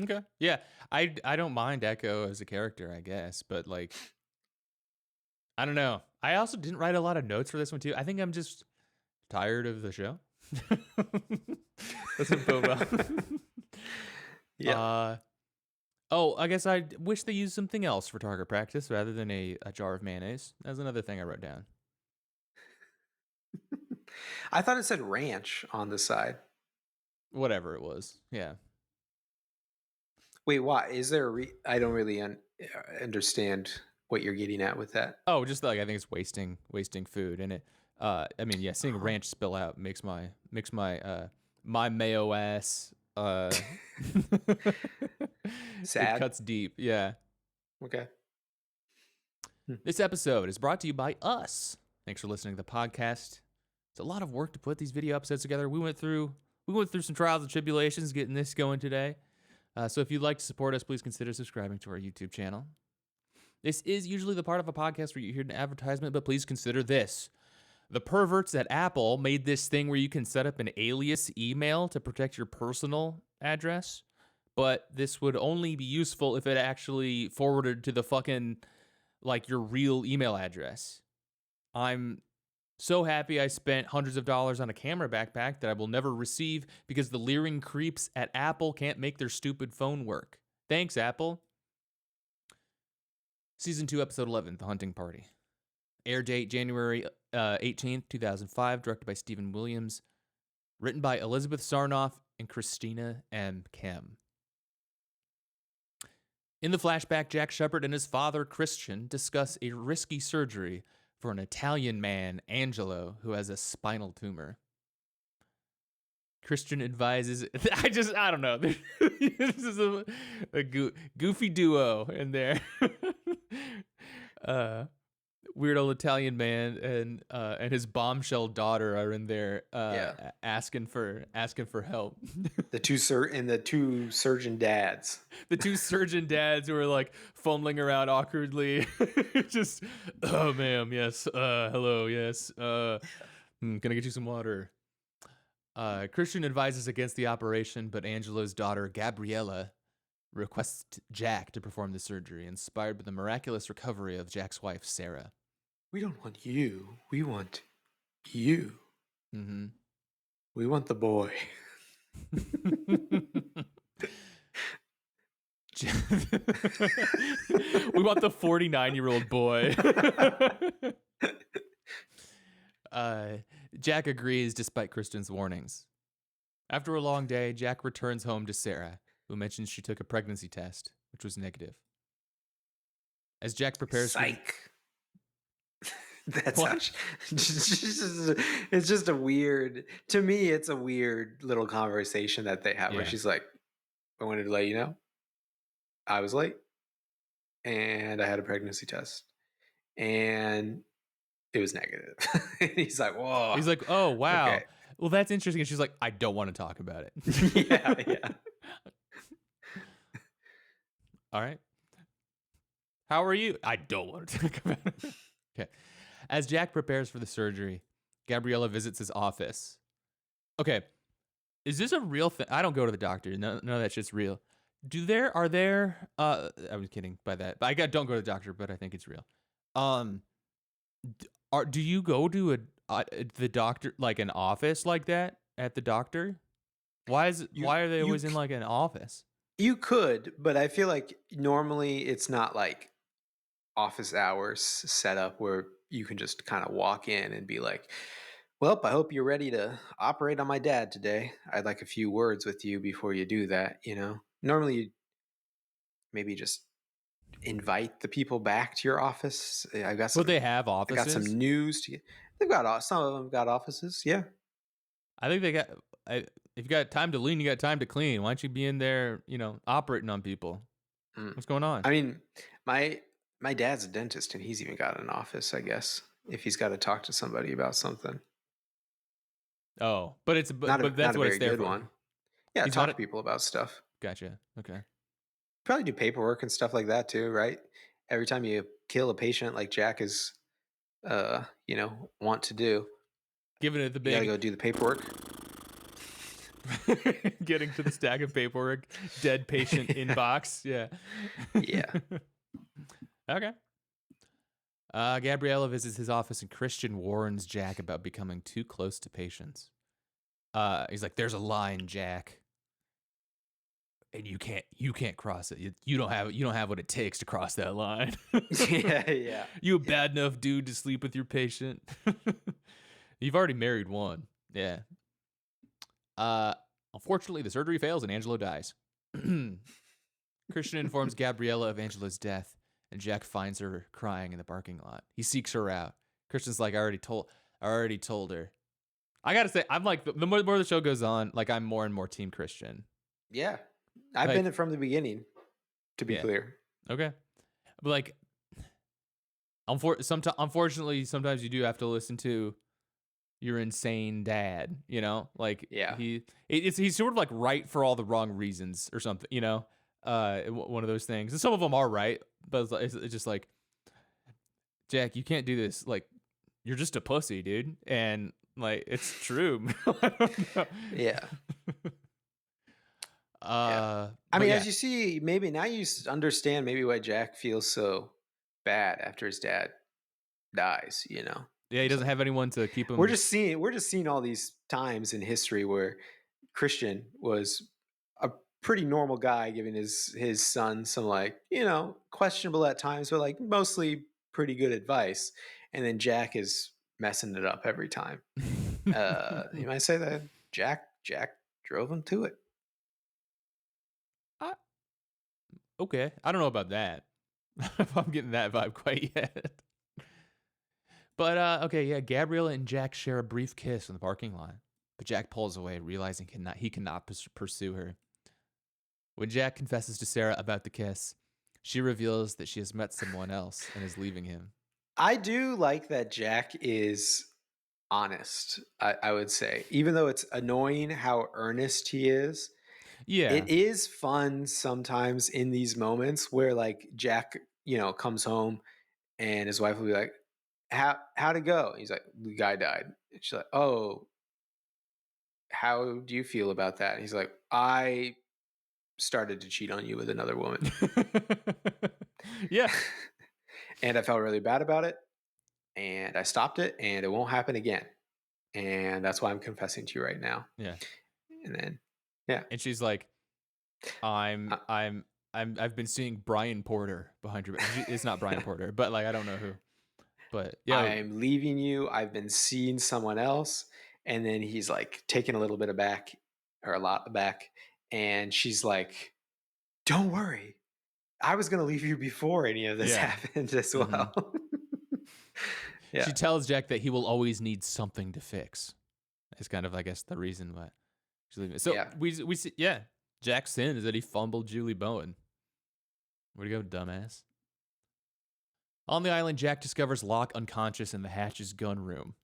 Okay. Yeah. I don't mind Echo as a character, I guess, but like I don't know. I also didn't write a lot of notes for this one too. I think I'm just tired of the show. Doesn't bode well. Yep. Oh, I guess I wish they used something else for target practice rather than a jar of mayonnaise. That's another thing I wrote down. I thought it said ranch on the side. Whatever it was. Yeah. Wait, why? Is there I don't really understand what you're getting at with that. Oh, just like I think it's wasting food, and it. I mean, yeah, seeing Oh. ranch spill out makes my mayo ass. It Sad. cuts deep. Yeah. Okay. Hmm. This episode is brought to you by us. Thanks for listening to the podcast. It's a lot of work to put these video episodes together. We went through some trials and tribulations getting this going today. So if you'd like to support us, please consider subscribing to our YouTube channel. This is usually the part of a podcast where you hear an advertisement, but please consider this. The perverts at Apple made this thing where you can set up an alias email to protect your personal address, but this would only be useful if it actually forwarded to the fucking, like, your real email address. I'm so happy I spent hundreds of dollars on a camera backpack that I will never receive because the leering creeps at Apple can't make their stupid phone work. Thanks, Apple. Season 2, Episode 11, The Hunting Party. Air date January 18th, 2005, directed by Stephen Williams. Written by Elizabeth Sarnoff and Christina M. Kem. In the flashback, Jack Shepard and his father, Christian, discuss a risky surgery for an Italian man, Angelo, who has a spinal tumor. Christian advises... I don't know. This is a goofy duo in there. Weird old Italian man and his bombshell daughter are in there asking for help. The two surgeon dads. The two surgeon dads who are like fumbling around awkwardly. Just, oh ma'am, yes, hello, yes, can I get you some water? Christian advises against the operation, but Angelo's daughter, Gabriella, requests Jack to perform the surgery, inspired by the miraculous recovery of Jack's wife, Sarah. We don't want you. We want you. Mm-hmm. We want the boy. We want the 49-year-old boy. Jack agrees despite Christian's warnings. After a long day, Jack returns home to Sarah, who mentions she took a pregnancy test, which was negative. As Jack prepares Psych. That's What? it's just a weird, to me, it's a weird little conversation that they have where Yeah. she's like, I wanted to let you know I was late and I had a pregnancy test and it was negative. And he's like, whoa. He's like, oh, wow. Okay. Well, that's interesting. And she's like, I don't want to talk about it. Yeah. All right. How are you? I don't want to talk about it. Okay. As Jack prepares for the surgery, Gabriella visits his office. Okay. Is this a real thing? I don't go to the doctor. None of that shit's real. Are there I was kidding by that. But don't go to the doctor, but I think it's real. Do you go to the doctor, like an office like that at the doctor? Why are they always in like an office? You could, but I feel like normally it's not like office hours set up where you can just kind of walk in and be like, well, I hope you're ready to operate on my dad today. I'd like a few words with you before you do that, you know? Normally you maybe just invite the people back to your office. I got some, Well, they have I offices. got some news to get. They've got some of them got offices, yeah. I think they got. If you got time to lean, you got time to clean. Why don't you be in there, operating on people? What's going on? I mean, my dad's a dentist, and he's even got an office, I guess, if he's got to talk to somebody about something. Oh, but that's not what a it's very there good for. one. Yeah, He's talk not to people about stuff. Gotcha. Okay. Probably do paperwork and stuff like that too, right? Every time you kill a patient, like Jack is, want to do, Giving it the you gotta big. go do the paperwork. Getting to the stack of paperwork, dead patient inbox. Yeah. Yeah. Okay. Gabriella visits his office, and Christian warns Jack about becoming too close to patients. He's like, "There's a line, Jack, and you can't cross it. You don't have what it takes to cross that line. Yeah. You a bad enough dude to sleep with your patient. You've already married one. Yeah. Unfortunately, the surgery fails and Angelo dies. Christian informs Gabriella of Angelo's death, and Jack finds her crying in the parking lot. He seeks her out. Christian's like, I already told her. I gotta say, I'm like, the more the show goes on, like, I'm more and more Team Christian. Yeah. I've Like, been it from the beginning, to be Yeah. clear. Okay. But like, unfortunately, sometimes you do have to listen to your insane dad, you know? Like, Yeah. he's sort of like right for all the wrong reasons or something, you know? One of those things. And some of them are right, but it's just like, Jack, you can't do this. Like, you're just a pussy, dude. And like, it's true. I don't know. Yeah. I I mean, as you see, maybe now you understand maybe why Jack feels so bad after his dad dies, you know? yeah, he doesn't have anyone to keep him. We're just seeing all these times in history where Christian was a pretty normal guy giving his son some, like, you know, questionable at times, but like mostly pretty good advice. And then Jack is messing it up every time. You might say that Jack drove him to it. Okay, I don't know about that. If I'm getting that vibe quite yet. But okay, yeah, Gabriella and Jack share a brief kiss in the parking lot, but Jack pulls away, realizing he cannot pursue her. When Jack confesses to Sarah about the kiss, she reveals that she has met someone else and is leaving him. I do like that Jack is honest, I would say. Even though it's annoying how earnest he is, Yeah, it is fun sometimes in these moments where, like, Jack, you know, comes home and his wife will be like, how'd it go? He's like, the guy died. And she's like, oh, how do you feel about that? And he's like, I started to cheat on you with another woman. yeah, And I felt really bad about it. And I stopped it, and it won't happen again. And that's why I'm confessing to you right now. yeah. And then, yeah. And she's like, Uh, I've been seeing Brian Porter behind your back. It's not Brian Porter, but like I don't know who. But yeah, I'm leaving you. I've been seeing someone else. And then he's like taking a little bit aback, or a lot aback. And she's like, don't worry. I was going to leave you before any of this Yeah. happened as well. Yeah. She tells Jack that he will always need something to fix. It's kind of, I guess, the reason why she's leaving. So Yeah. we see, yeah, Jack's sin is that he fumbled Julie Bowen. Where'd you go, dumbass? On the island, Jack discovers Locke unconscious in the Hatch's gun room.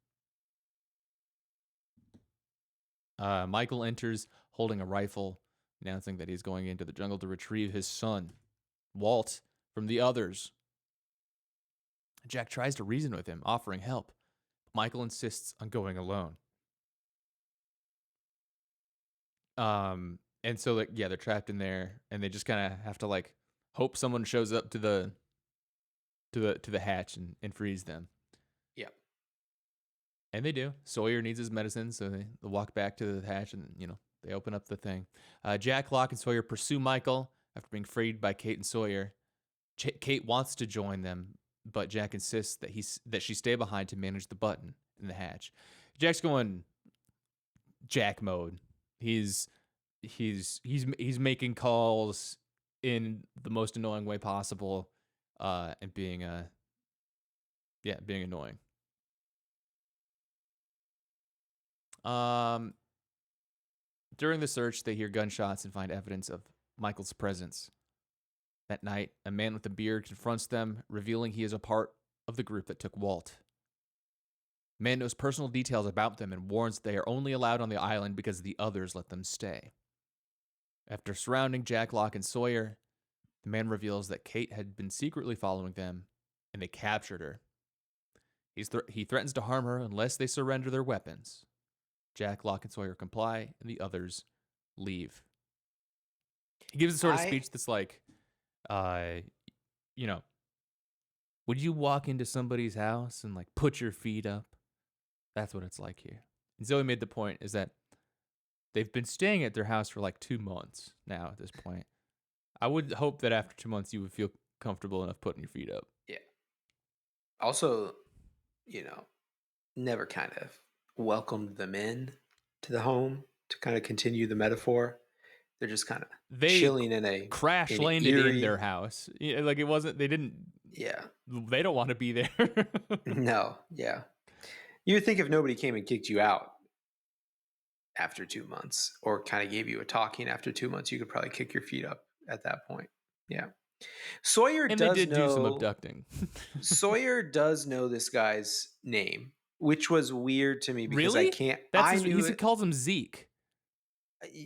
Michael enters holding a rifle, announcing that he's going into the jungle to retrieve his son, Walt, from the others. Jack tries to reason with him, offering help. Michael insists on going alone. And so, like, yeah, they're trapped in there, and they just kind of have to like hope someone shows up to the hatch and frees them. Yeah. And they do. Sawyer needs his medicine, so they walk back to the hatch, and they open up the thing. Jack, Locke, and Sawyer pursue Michael after being freed by Kate and Sawyer. Kate wants to join them, but Jack insists that she stay behind to manage the button in the hatch. Jack's going Jack mode. He's making calls in the most annoying way possible, and being annoying. During the search, they hear gunshots and find evidence of Michael's presence. That night, a man with a beard confronts them, revealing he is a part of the group that took Walt. Man knows personal details about them and warns they are only allowed on the island because the others let them stay. After surrounding Jack, Locke, and Sawyer, the man reveals that Kate had been secretly following them, and they captured her. He threatens to harm her unless they surrender their weapons. Jack, Locke, and Sawyer comply, and the others leave. He gives a sort of speech that's like, you know, would you walk into somebody's house and like put your feet up? That's what it's like here. And Zoe made the point is that they've been staying at their house for like 2 months now at this point. I would hope that after 2 months you would feel comfortable enough putting your feet up. Yeah. Also, never kind of welcomed them in to the home to kind of continue the metaphor. They're just kind of chilling in a crash landed in their house. Like it wasn't. They didn't. Yeah. They don't want to be there. No. Yeah. You would think if nobody came and kicked you out after 2 months, or kind of gave you a talking after 2 months, you could probably kick your feet up at that point. Yeah. Sawyer and does they did know, do some abducting. Sawyer does know this guy's name, which was weird to me because really? I can't. He calls him Zeke.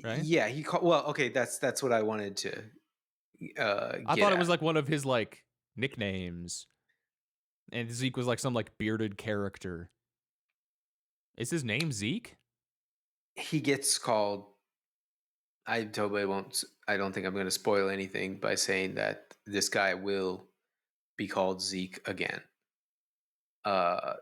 Right? Yeah, well, okay, that's what I wanted to. I thought it was like one of his like nicknames, and Zeke was like some like bearded character. Is his name Zeke? He gets called. I totally won't. I don't think I'm going to spoil anything by saying that this guy will be called Zeke again.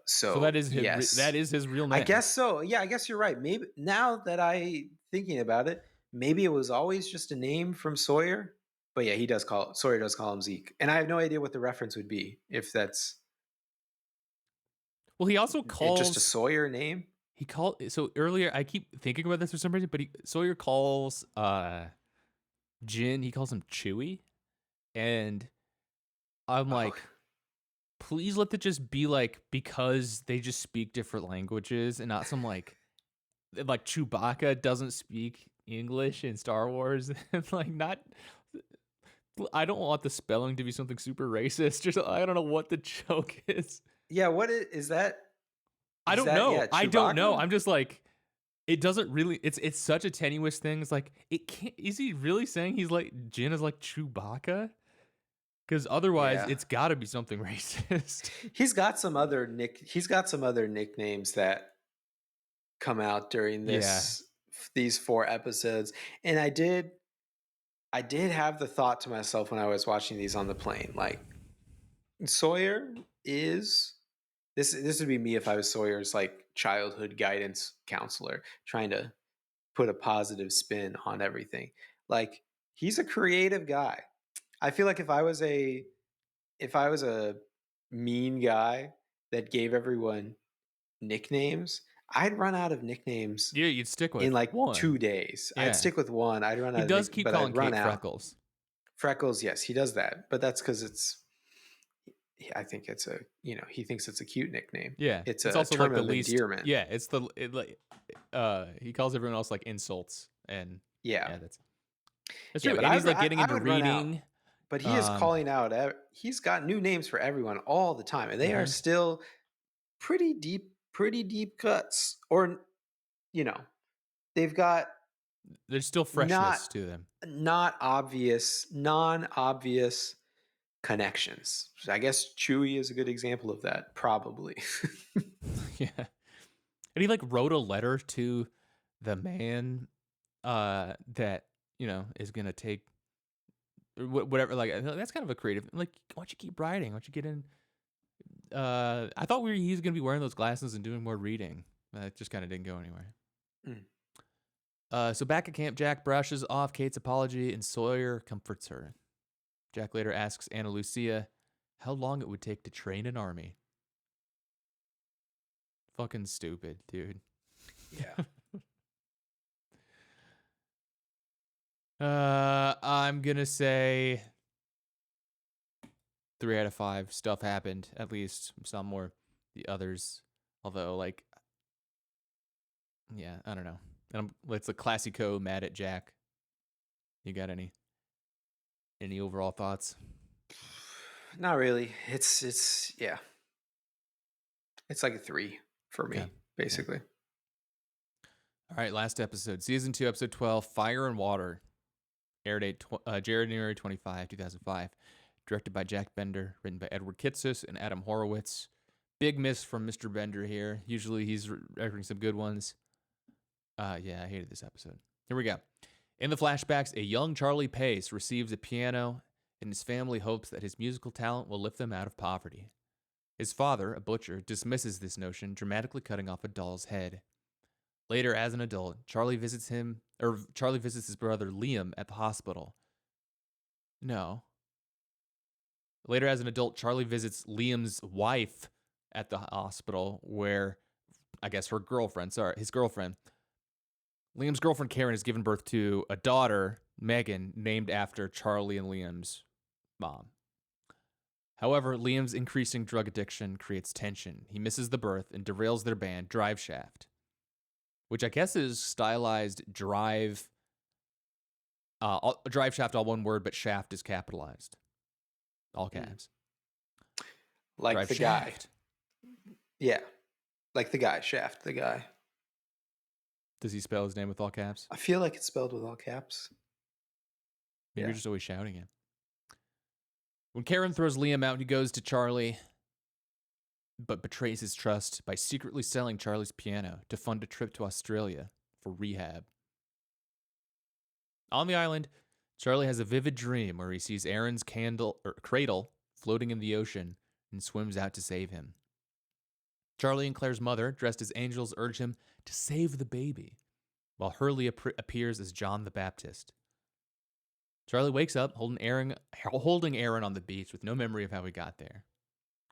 So that is his, yes, that is his real name. I guess so. Yeah, I guess you're right. Maybe now that I thinking about it, maybe it was always just a name from Sawyer. But yeah, Sawyer does call him Zeke, and I have no idea what the reference would be if that's. Well, he also calls just a Sawyer name. So earlier, I keep thinking about this for some reason, but Sawyer calls Jin. He calls him Chewy, and I'm like, please let that just be like because they just speak different languages and not some like Chewbacca doesn't speak English in Star Wars and like not. I don't want the spelling to be something super racist. Just I don't know what the joke is. Yeah, what is that? I don't know. Yeah, I don't know. I'm just like, it doesn't really. It's such a tenuous thing. It's like it can't. Is he really saying he's like Jin is like Chewbacca? Because otherwise, it's got to be something racist. He's got some other nicknames that come out during these 4 episodes, and I did have the thought to myself when I was watching these on the plane, like Sawyer is. This would be me if I was Sawyer's like childhood guidance counselor, trying to put a positive spin on everything. Like he's a creative guy. I feel like if I was a mean guy that gave everyone nicknames, I'd run out of nicknames. Yeah, you'd stick with in like one. 2 days. Yeah. I'd stick with one. I'd run out. He does keep calling Kate Freckles. Freckles, yes, he does that, but that's because it's. I think it's he thinks it's a cute nickname. Yeah, it's also term like the of least endearment. Yeah, it's he calls everyone else like insults and that's true. But and he's like getting into reading. But he is calling out. He's got new names for everyone all the time, and they are still pretty deep cuts. Or, they've got. There's still freshness to them. Non-obvious connections. So I guess Chewie is a good example of that, probably. Yeah. And he like wrote a letter to the man that, is going to take whatever. Like, that's kind of a creative, like, why don't you keep writing? Why don't you get in? I thought he's going to be wearing those glasses and doing more reading. That just kind of didn't go anywhere. So back at camp, Jack brushes off Kate's apology and Sawyer comforts her. Jack later asks Ana Lucia how long it would take to train an army. Fucking stupid, dude. Yeah. I'm gonna say 3 out of 5. Stuff happened, at least some more. The others, although, like, yeah, I don't know. It's a classico mad at Jack. You got any overall thoughts? Not really. It's like a 3 for me, basically. Okay. All right, last episode, season 2, episode 12, Fire and Water. Air date January 25, 2005. Directed by Jack Bender, written by Edward Kitsis and Adam Horowitz. Big miss from Mr. Bender here. Usually he's writing some good ones. Yeah, I hated this episode. Here we go. In the flashbacks, a young Charlie Pace receives a piano, and his family hopes that his musical talent will lift them out of poverty. His father, a butcher, dismisses this notion, dramatically cutting off a doll's head. Later, as an adult, Charlie visits his brother Liam at the hospital. No. Later, as an adult, Charlie visits Liam's wife at the hospital, where I guess his girlfriend. Liam's girlfriend Karen has given birth to a daughter, Megan, named after Charlie and Liam's mom. However, Liam's increasing drug addiction creates tension. He misses the birth and derails their band, Drive Shaft, which I guess is stylized Drive. Drive Shaft, all one word, but Shaft is capitalized, all caps. Like Drive the Shaft. guy. Yeah, like the guy, Shaft, the guy. Does he spell his name with all caps? I feel like it's spelled with all caps. Maybe you're just always shouting it. When Karen throws Liam out, he goes to Charlie, but betrays his trust by secretly selling Charlie's piano to fund a trip to Australia for rehab. On the island, Charlie has a vivid dream where he sees Aaron's cradle floating in the ocean and swims out to save him. Charlie and Claire's mother, dressed as angels, urge him to save the baby, while Hurley appears as John the Baptist. Charlie wakes up holding Aaron on the beach with no memory of how he got there.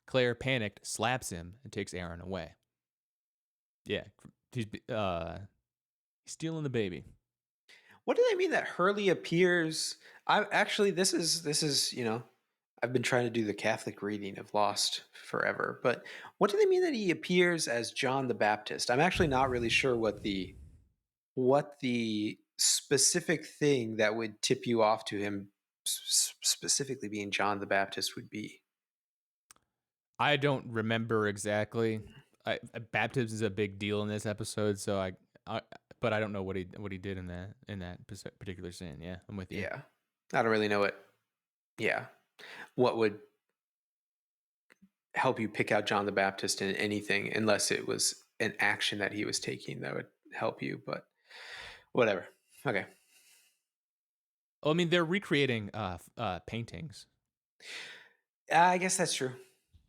Claire, panicked, slaps him and takes Aaron away. Yeah, he's stealing the baby. What do they mean that Hurley appears? This is I've been trying to do the Catholic reading of Lost forever, but what do they mean that he appears as John the Baptist? I'm actually not really sure what the specific thing that would tip you off to him specifically being John the Baptist would be. I don't remember exactly. Baptism is a big deal in this episode, so but I don't know what he did in that particular scene. Yeah, I'm with you. Yeah, I don't really know it. Yeah, what would help you pick out John the Baptist in anything, unless it was an action that he was taking that would help you. But whatever. Okay. Well, I mean, they're recreating paintings. I guess that's true.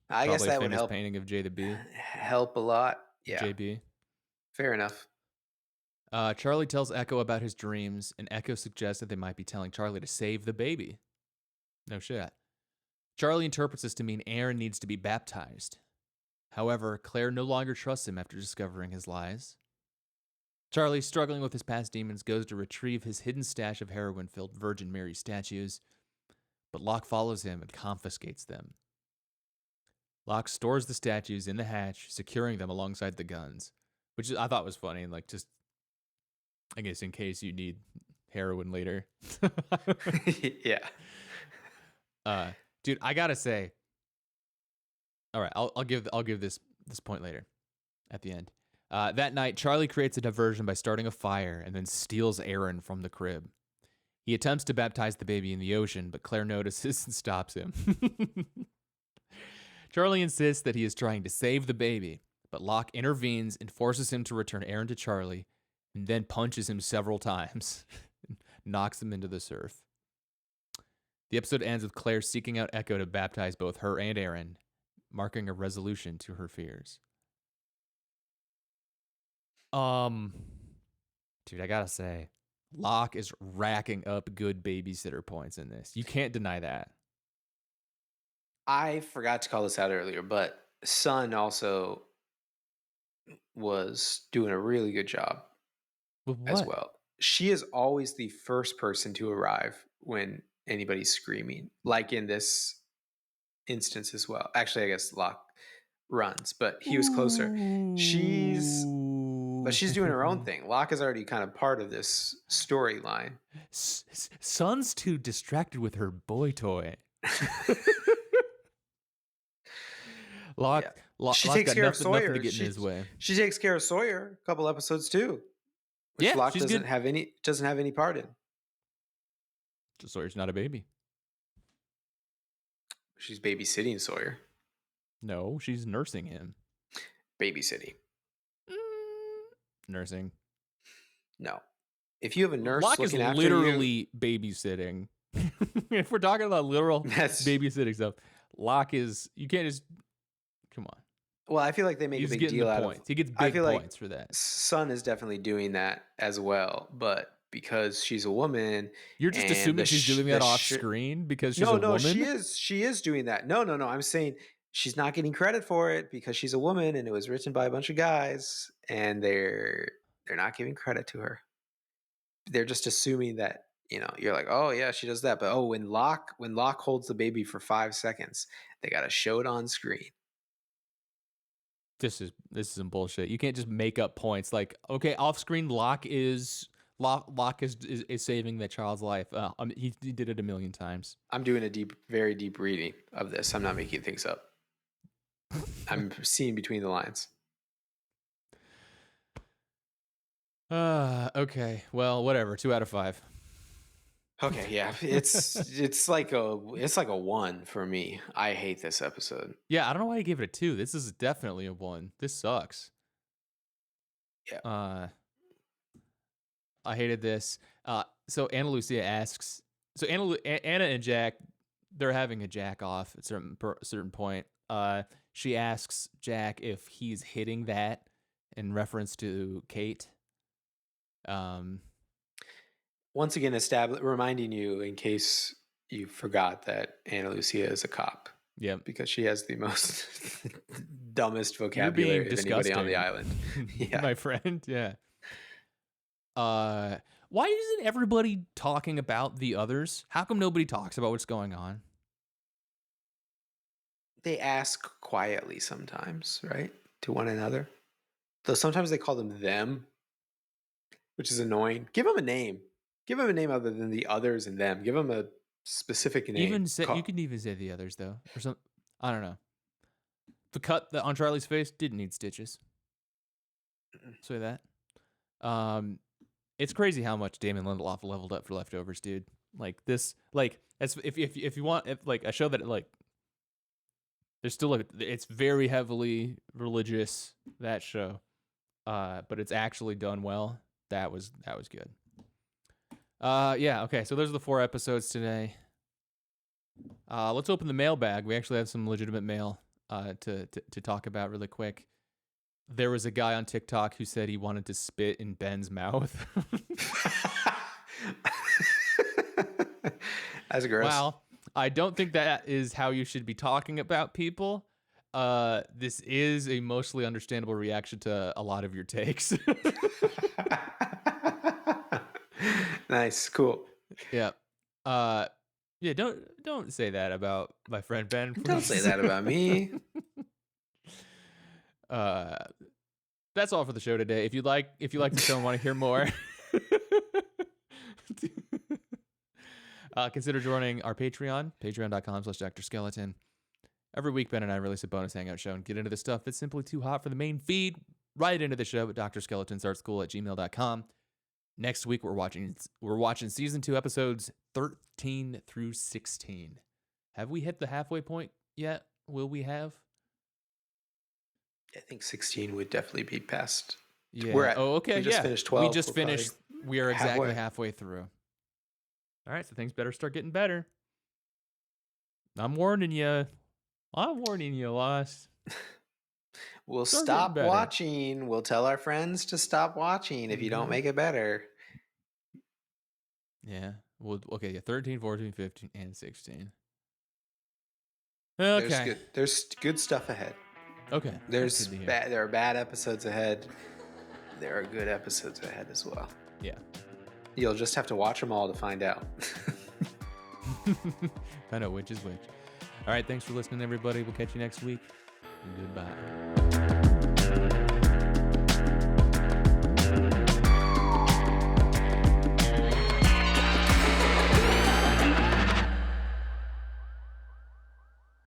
I guess that would help. Painting of J the B. Help a lot. Yeah. JB. Fair enough. Charlie tells Echo about his dreams, and Echo suggests that they might be telling Charlie to save the baby. No shit. Charlie interprets this to mean Aaron needs to be baptized. However, Claire no longer trusts him after discovering his lies. Charlie, struggling with his past demons, goes to retrieve his hidden stash of heroin-filled Virgin Mary statues, but Locke follows him and confiscates them. Locke stores the statues in the hatch, securing them alongside the guns, which I thought was funny, and just, I guess, in case you need heroin later. Yeah. Dude, I gotta say. All right, I'll give this point later, at the end. That night, Charlie creates a diversion by starting a fire and then steals Aaron from the crib. He attempts to baptize the baby in the ocean, but Claire notices and stops him. Charlie insists that he is trying to save the baby, but Locke intervenes and forces him to return Aaron to Charlie, and then punches him several times, knocks him into the surf. The episode ends with Claire seeking out Echo to baptize both her and Aaron, marking a resolution to her fears. Dude, I gotta say, Locke is racking up good babysitter points in this. You can't deny that. I forgot to call this out earlier, but Sun also was doing a really good job as well. She is always the first person to arrive when anybody's screaming, like in this instance as well. Actually, I guess Locke runs, but he was closer. She's doing her own thing. Locke is already kind of part of this storyline. Sun's too distracted with her boy toy. Locke, she takes care of Sawyer. To get in his way. She takes care of Sawyer a couple episodes too, which Locke doesn't have any part in. Sawyer's not a baby. She's babysitting Sawyer. No, she's nursing him. Babysitting. Nursing. No. If you have a nurse Locke is looking after you, literally babysitting. If we're talking about literal that's babysitting stuff, Locke is, you can't just, come on. well, I feel like they make He's a big getting deal the out points. of. He gets I big feel like points for that. Sun is definitely doing that as well, but because she's a woman, You're just and assuming she's doing that off screen because she's a no, woman? she is doing that. No, I'm saying she's not getting credit for it because she's a woman and it was written by a bunch of guys, and they're not giving credit to her. They're just assuming that, you're like, oh yeah, she does that, but oh, when Locke holds the baby for 5 seconds, they got to show it on screen. This is some bullshit. You can't just make up points like, okay, off screen Locke is saving that child's life. He did it a million times. I'm doing a very deep reading of this. I'm not making things up. I'm seeing between the lines. Okay. Well, whatever. 2 out of 5. Okay, yeah. It's like a 1 for me. I hate this episode. Yeah, I don't know why you gave it a 2. This is definitely a 1. This sucks. Yeah. I hated this. So Ana Lucia asks, so Anna and Jack, they're having a jack off at a certain point. She asks Jack if he's hitting that in reference to Kate. Once again, reminding you, in case you forgot, that Ana Lucia is a cop. Yep. Because she has the most dumbest vocabulary of anybody on the island. Yeah. My friend. Yeah. Why isn't everybody talking about the others? How come nobody talks about what's going on? They ask quietly sometimes, right? To one another. Though sometimes they call them, which is annoying. Give them a name. Give them a name other than the others and them. Give them a specific name. You can even say the others, though. Or some, I don't know. The cut on Charlie's face didn't need stitches. Say that. It's crazy how much Damon Lindelof leveled up for Leftovers, dude. Like this, like as if you want, like a show that like there's still it's very heavily religious, that show, but it's actually done well. That was good. Yeah, okay. So those are the 4 episodes today. Let's open the mailbag. We actually have some legitimate mail to talk about really quick. There was a guy on TikTok who said he wanted to spit in Ben's mouth. That's gross. Wow. I don't think that is how you should be talking about people. This is a mostly understandable reaction to a lot of your takes. Nice. Cool. Yeah. Yeah, don't say that about my friend Ben. Please. Don't say that about me. That's all for the show today. If you like the show and want to hear more, consider joining our Patreon, patreon.com/drskeleton. Every week, Ben and I release a bonus hangout show and get into the stuff that's simply too hot for the main feed. Right into the show at drskeletonsartschool@gmail.com. Next week, we're watching season 2 episodes 13 through 16. Have we hit the halfway point yet? Will we have? I think 16 would definitely be past. Yeah. Okay. We just finished 12. We just finished. We are exactly halfway through. All right, so things better start getting better. I'm warning you. Lost. We'll stop watching. We'll tell our friends to stop watching if you don't make it better. Yeah. Well, okay, yeah, 13, 14, 15, and 16. Okay. There's good stuff ahead. Okay. There are bad episodes ahead. There are good episodes ahead as well. Yeah. You'll just have to watch them all to find out. I know which is which. All right, thanks for listening, everybody. We'll catch you next week. And goodbye.